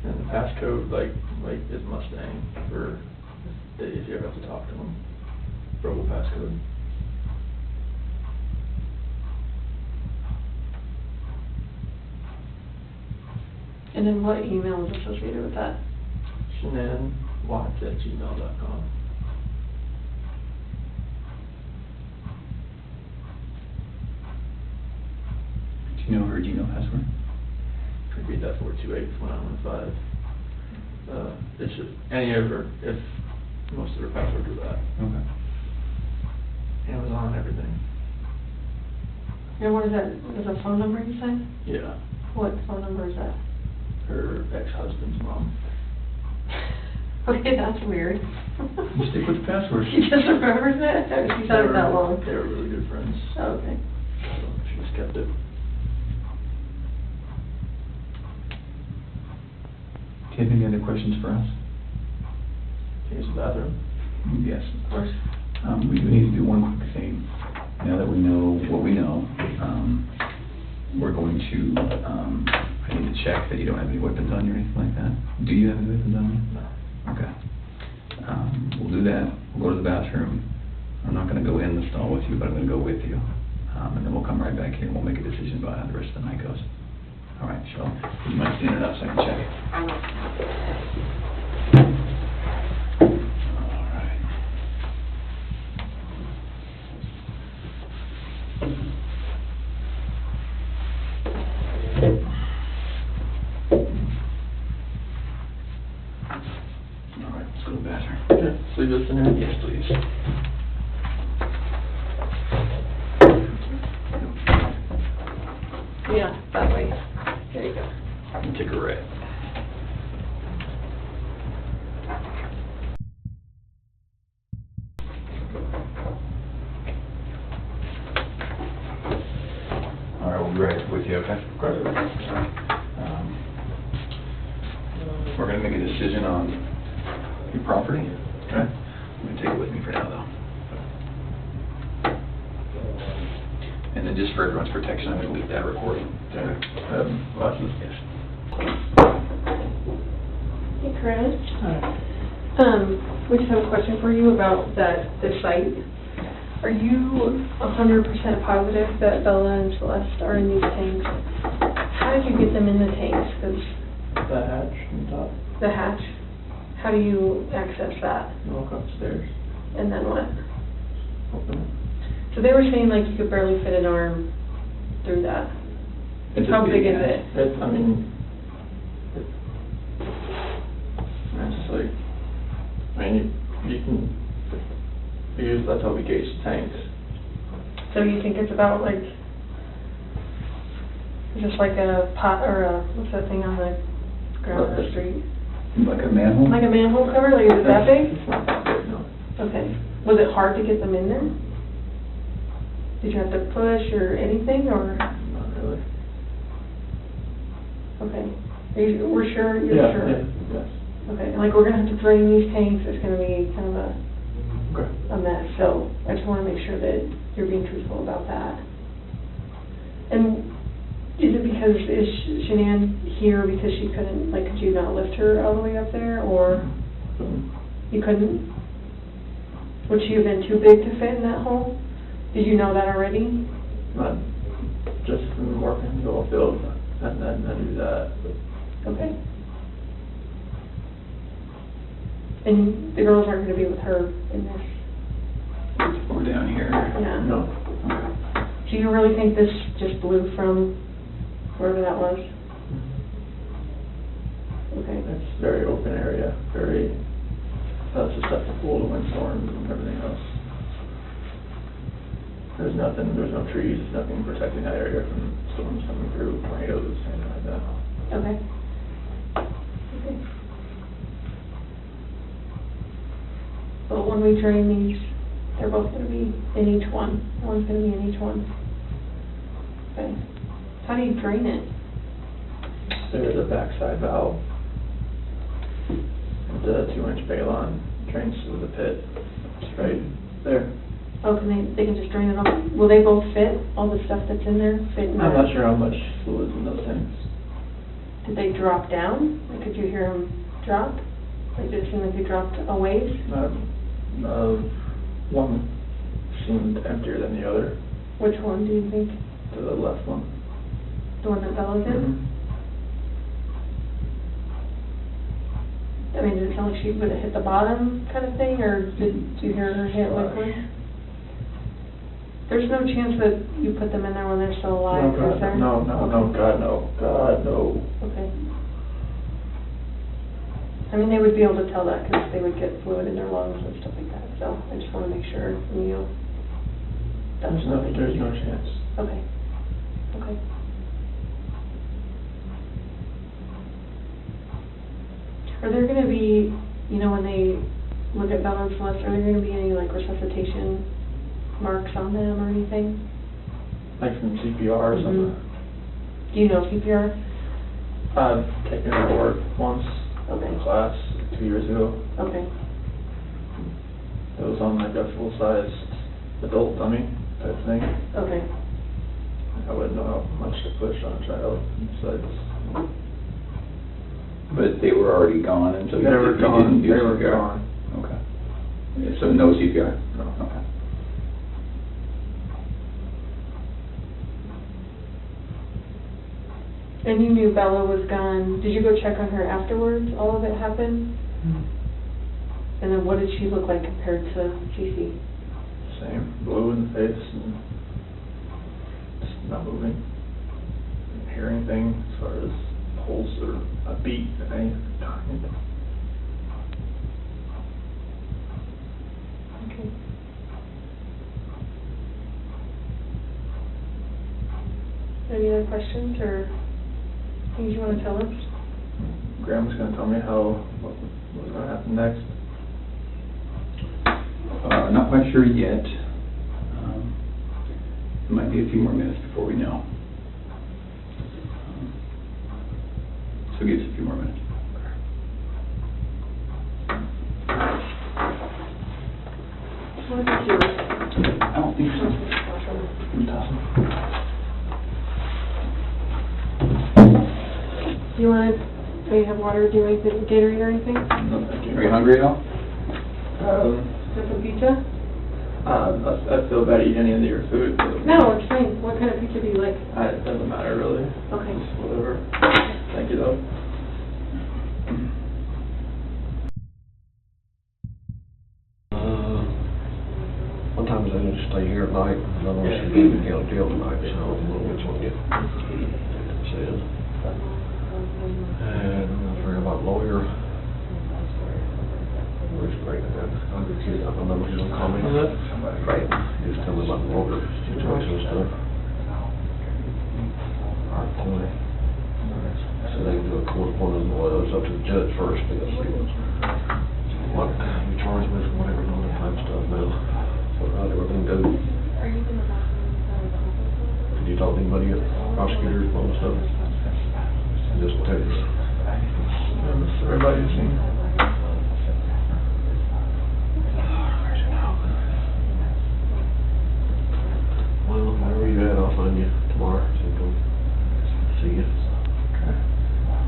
And the passcode, like is Mustang for if you ever have to talk to them. Verbal passcode. And then what email is associated with that? Shanann Watts at gmail.com. Do you know her Gmail password? Repeat that 428-1915. It's just any of her, if most of her passwords are that. Okay. Amazon, everything. And what is that? Is a phone number you said? Yeah. What phone number is that? Her ex-husband's mom. Okay, that's weird. You stick with the password. She just remembers it? Or she's had it that long? They were really good friends. Oh, okay. So she just kept it. Do you have any other questions for us? Can you use the bathroom? Yes, of course. We do need to do one quick thing. Now that we know what we know, we're going to, I need to check that you don't have any weapons on you or anything like that. Do you have any weapons on you? No. Okay. We'll do that. We'll go to the bathroom. I'm not gonna go in the stall with you, but I'm gonna go with you. And then we'll come right back here and we'll make a decision about how the rest of the night goes. All right, so you might stand it up so I can check it. All right. All right, let's go to the bathroom. Okay, so leave this in here? Yes, please. Yeah, that way. There you go. Take a red. All right, we'll be right with you, okay? Great. We're gonna make a decision on your property, okay? I'm gonna take it with me for now, though. And then just for everyone's protection, I'm gonna leave that recording. Okay. Watch this. Yes. Hey, Chris. We just have a question for you about the site. Are you 100% positive that Bella and Celeste are in these tanks? How did you get them in the tanks? 'Cause The hatch on top. the hatch, how do you access that? You walk upstairs. And then what? Open it. So they were saying like you could barely fit an arm through that. It's a How big is hatch. it? It's, I mean, it's just like, I mean, you can use, that's how we gauge the tanks. So you think it's about like, just like a pot, or a, what's that thing on the ground of the street? Like a manhole? Like a manhole cover, like is it that big? It's not that big, no. Okay. Was it hard to get them in there? Did you have to push or anything, or? Not really. Okay. We're sure, you're Yeah, sure? yeah, yes. Okay, like we're gonna have to drain these tanks, it's gonna be kind of Okay. a mess, so I just wanna make sure that you're being truthful about that. And is it because, is Shanann here because she couldn't, like, could you not lift her all the way up there, or you couldn't? Would she have been too big to fit in that hole? Did you know that already? Not just from working the whole field, and then do that, but Okay. And the girls aren't gonna be with her in this? We're down here. Yeah. no. Okay. Do you really think this just blew from wherever that was? Okay. It's very open area, very susceptible to windstorms and everything else. There's nothing, there's no trees, nothing protecting that area from storms coming through, tornadoes, anything like that. Okay. Okay. Well, when we drain these, they're both gonna be in each one. One's gonna be in each one. Okay. How do you drain it? There's a backside valve. The 2-inch balon drains through the pit. It's right there. Oh, they can just drain it off? Will they both fit, all the stuff that's in there, fit in there? I'm not sure how much fluid's in those things. Did they drop down? Like, could you hear them drop? Like, did it seem like they dropped a ways? One seemed emptier than the other. Which one do you think? The left one. The one that Bella's in? Mhm. I mean, did it sound like she would have hit the bottom kind of thing, or did you hear her hit liquid? There's no chance that you put them in there when they're still alive, No, is there? no, God, no. God, no. Okay. I mean, they would be able to tell that because they would get fluid in their lungs and stuff like that, so I just want to make sure, you know, that's what There's no chance. Okay. Okay. Are there gonna be, you know, when they look at Bella and Celeste, are there gonna be any, like, resuscitation marks on them or anything? Like from CPR or something. Do you know CPR? I've taken it to work once Okay. in class 2 years ago. Okay. It was on like a full-size adult dummy type thing. Okay. I wouldn't know how much to push on a child besides. But they were already gone, and so They were you gone. didn't do They were CPR? gone. Okay. Yeah, so no CPR? No. Okay. And you knew Bella was gone. Did you go check on her afterwards? All of it happened? And then what did she look like compared to Cece? Same, blue in the face and just not moving. Didn't hear anything as far as pulse or a beat or anything. Okay. Any other questions or things you want to tell us? Grandma's gonna tell me what's gonna happen next. Not quite sure yet. It might be a few more minutes before we know. So give us a few more minutes. What did you do? I don't think so. Do you want to, do you have water, do you want anything, Gatorade or anything? No, thank you. Are you hungry at all? Have some pizza? I feel bad eating any of your food. But No, it's fine. What kind of pizza do you like? It doesn't matter really. Okay. Just whatever. Thank you though. Sometimes they just stay here at night, and I know she's being in county jail tonight, so I don't know which one it says. And I'm afraid about lawyer. Where's Frank at? I don't know if he's on comment. Frank, he was telling me about the lawyer situation and stuff. So they can do a court appointment, well, it's up to the judge first, they gotta see what you charge with, whatever, and all that kind of stuff now. What route everything goes. Did you talk to anybody, prosecutors, all that stuff? Just text. Everybody's seen. Well, wherever you at, I'll find you tomorrow, so go see you. Okay.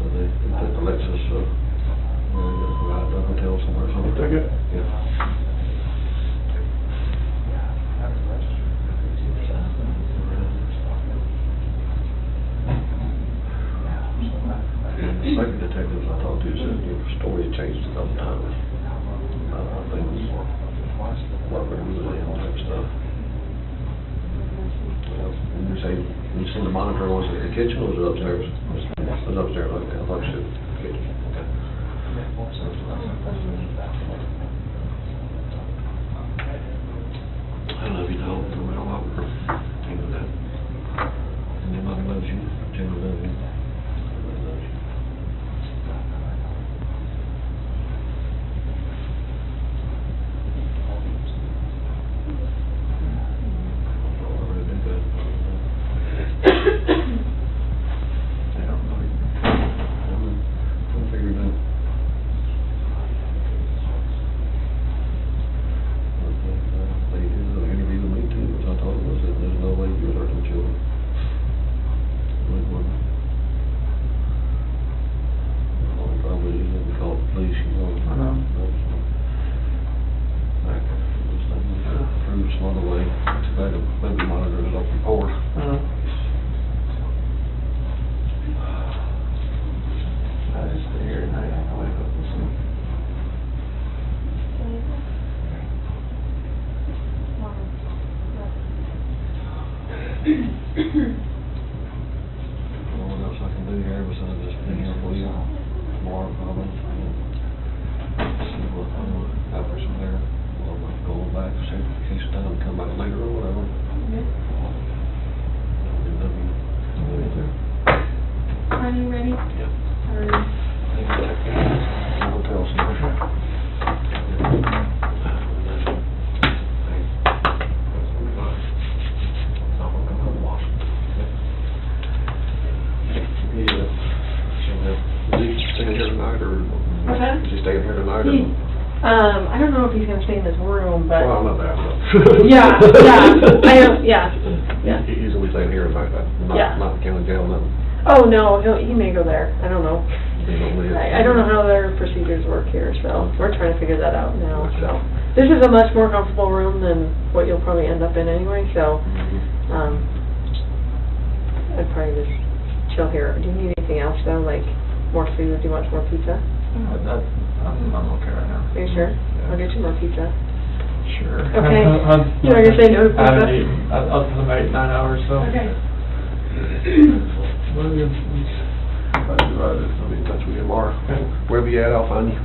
So they took Alexis, right at the hotel somewhere, so. Took it? Yeah. And the second detectives I talked to said your story changed a couple times. Things weren't very good and type stuff. And you say, you seen the monitor, was it in the kitchen or was it upstairs? It was upstairs, okay, I thought you said kitchen, okay. I love you, though, no matter what, you know that. And your mother loves you, Jimmy loves you. Everybody loves you. Oh, really been good. I don't know. What else I can do here besides just being here for you tomorrow probably. See what, after from there, or go back, see if he's done, come back later or whatever. Are you ready? Yep. Alright. Hotel somewhere. What's that? Is he staying here tonight or? I don't know if he's gonna stay in this room, but. Well, I'm not that, but. Yeah. He's gonna be staying here tonight, Yeah. not the county jail, nothing. Oh, no, he may go there, I don't know. He don't live. I don't know how their procedures work here, so we're trying to figure that out now, so. This is a much more comfortable room than what you'll probably end up in anyway, so, I'd probably just chill here. Do you need anything else though, like more food? Do you want more pizza? I'm okay right now. Are you sure? I'll get you more pizza. Sure. Okay. You're not gonna say no to I haven't pizza? eaten, I'll do them 8, 9 hours, so. Okay. What are you? I'll be in touch with you tomorrow. Wherever you at, I'll find you.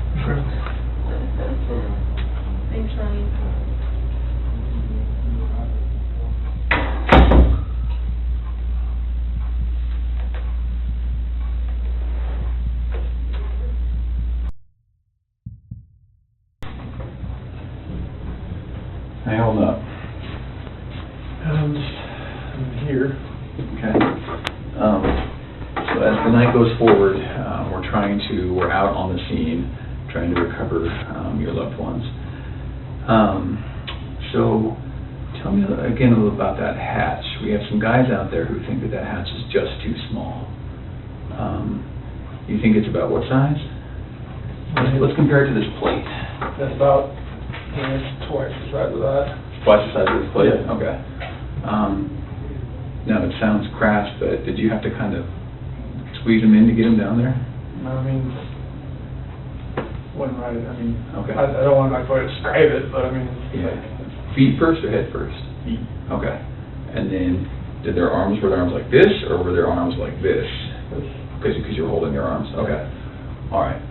Thanks, Ronnie. Hey, hold up. I'm here. Okay. So as the night goes forward, we're out on the scene, trying to recover your loved ones. So tell me again a little about that hatch. We have some guys out there who think that hatch is just too small. You think it's about what size? Let's compare it to this plate. That's about, it's twice the size of that. Twice the size of this plate? Yeah. Okay. Now, it sounds crass, but did you have to kind of squeeze them in to get them down there? I mean, wasn't right, I mean, Okay. I don't want to like describe it, but I mean, Yeah. Feet first or head first? feet. Okay. And then, were their arms like this, or were their arms like this? Because you're holding their arms? Okay. All right.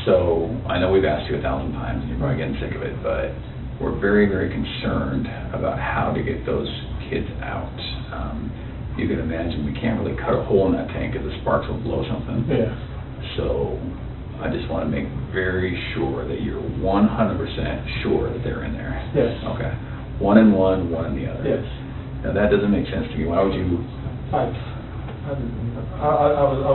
So, I know we've asked you 1,000 times, and you're probably getting sick of it, but we're very, very concerned about how to get those kids out. You can imagine we can't really cut a hole in that tank because the sparks will blow something. Yeah. So I just want to make very sure that you're 100% sure that they're in there. Yes. Okay. One in one, one in the other. Yes. Now that doesn't make sense to me. Why would you? I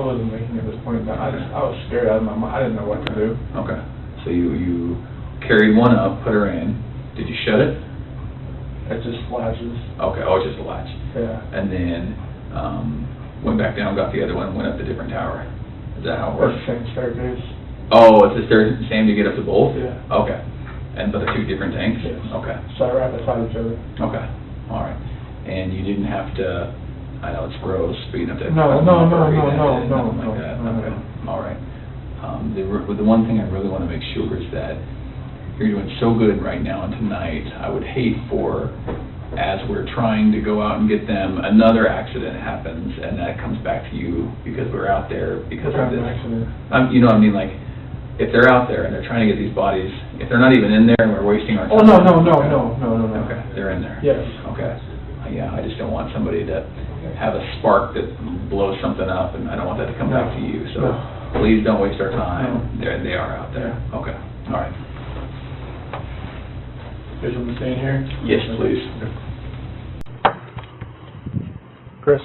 wasn't making it at this point, but I was scared out of my mind, I didn't know what to do. Okay. So you carried one up, put her in. Did you shut it? It just flashes. Okay. Oh, it's just a latch. Yeah. And then went back down, got the other one, went up the different tower. Is that how it Or works? same staircase. Oh, it's the same to get up to both? Yeah. Okay. And but the two different tanks? Yes. Okay. So right beside each other. Okay. All right. And you didn't have to, I know it's gross, but you didn't have to. No. Nothing like No. that. Okay. All right. The one thing I really want to make sure is that you're doing so good right now and tonight. I would hate for, as we're trying to go out and get them, another accident happens and that comes back to you because we're out there because of this. Accident. You know what I mean? Like, if they're out there and they're trying to get these bodies, if they're not even in there and we're wasting our time. Oh, no. Okay, they're in there? Yes. Okay. Yeah, I just don't want somebody to have a spark that blows something up, and I don't want that to come back to you. So please don't waste our time. They are out there. Okay. All right. You guys want me to stay in here? Yes, please. Chris,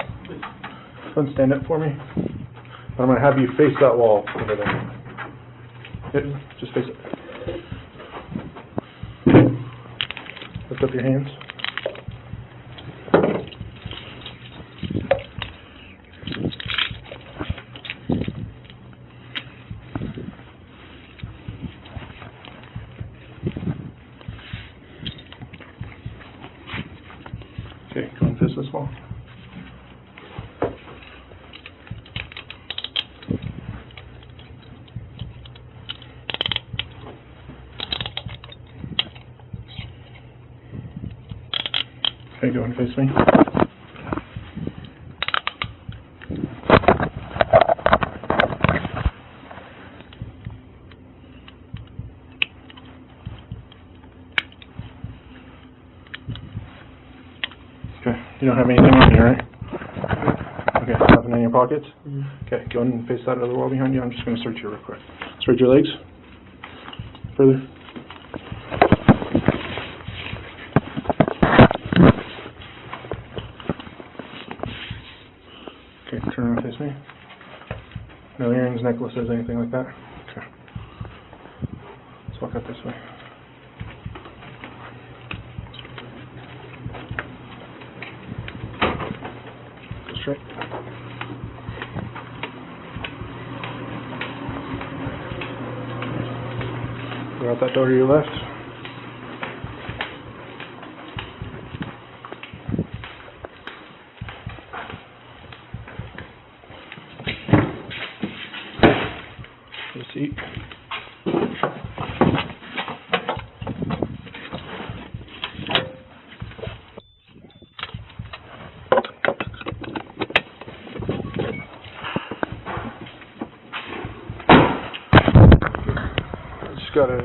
come stand up for me. I'm going to have you face that wall over there. Yep, just face it. Lift up your hands. Okay, go and face this wall. Okay, go and face me. You don't have anything on you, right? Okay, nothing in your pockets? Okay, go ahead and face that other wall behind you. I'm just going to search you real quick. Spread your legs. Further. Okay, turn around and face me. No earrings, necklaces, anything like that? Okay. Let's walk out this way. Go straight. Go out that door to your left. Have a seat. Just gotta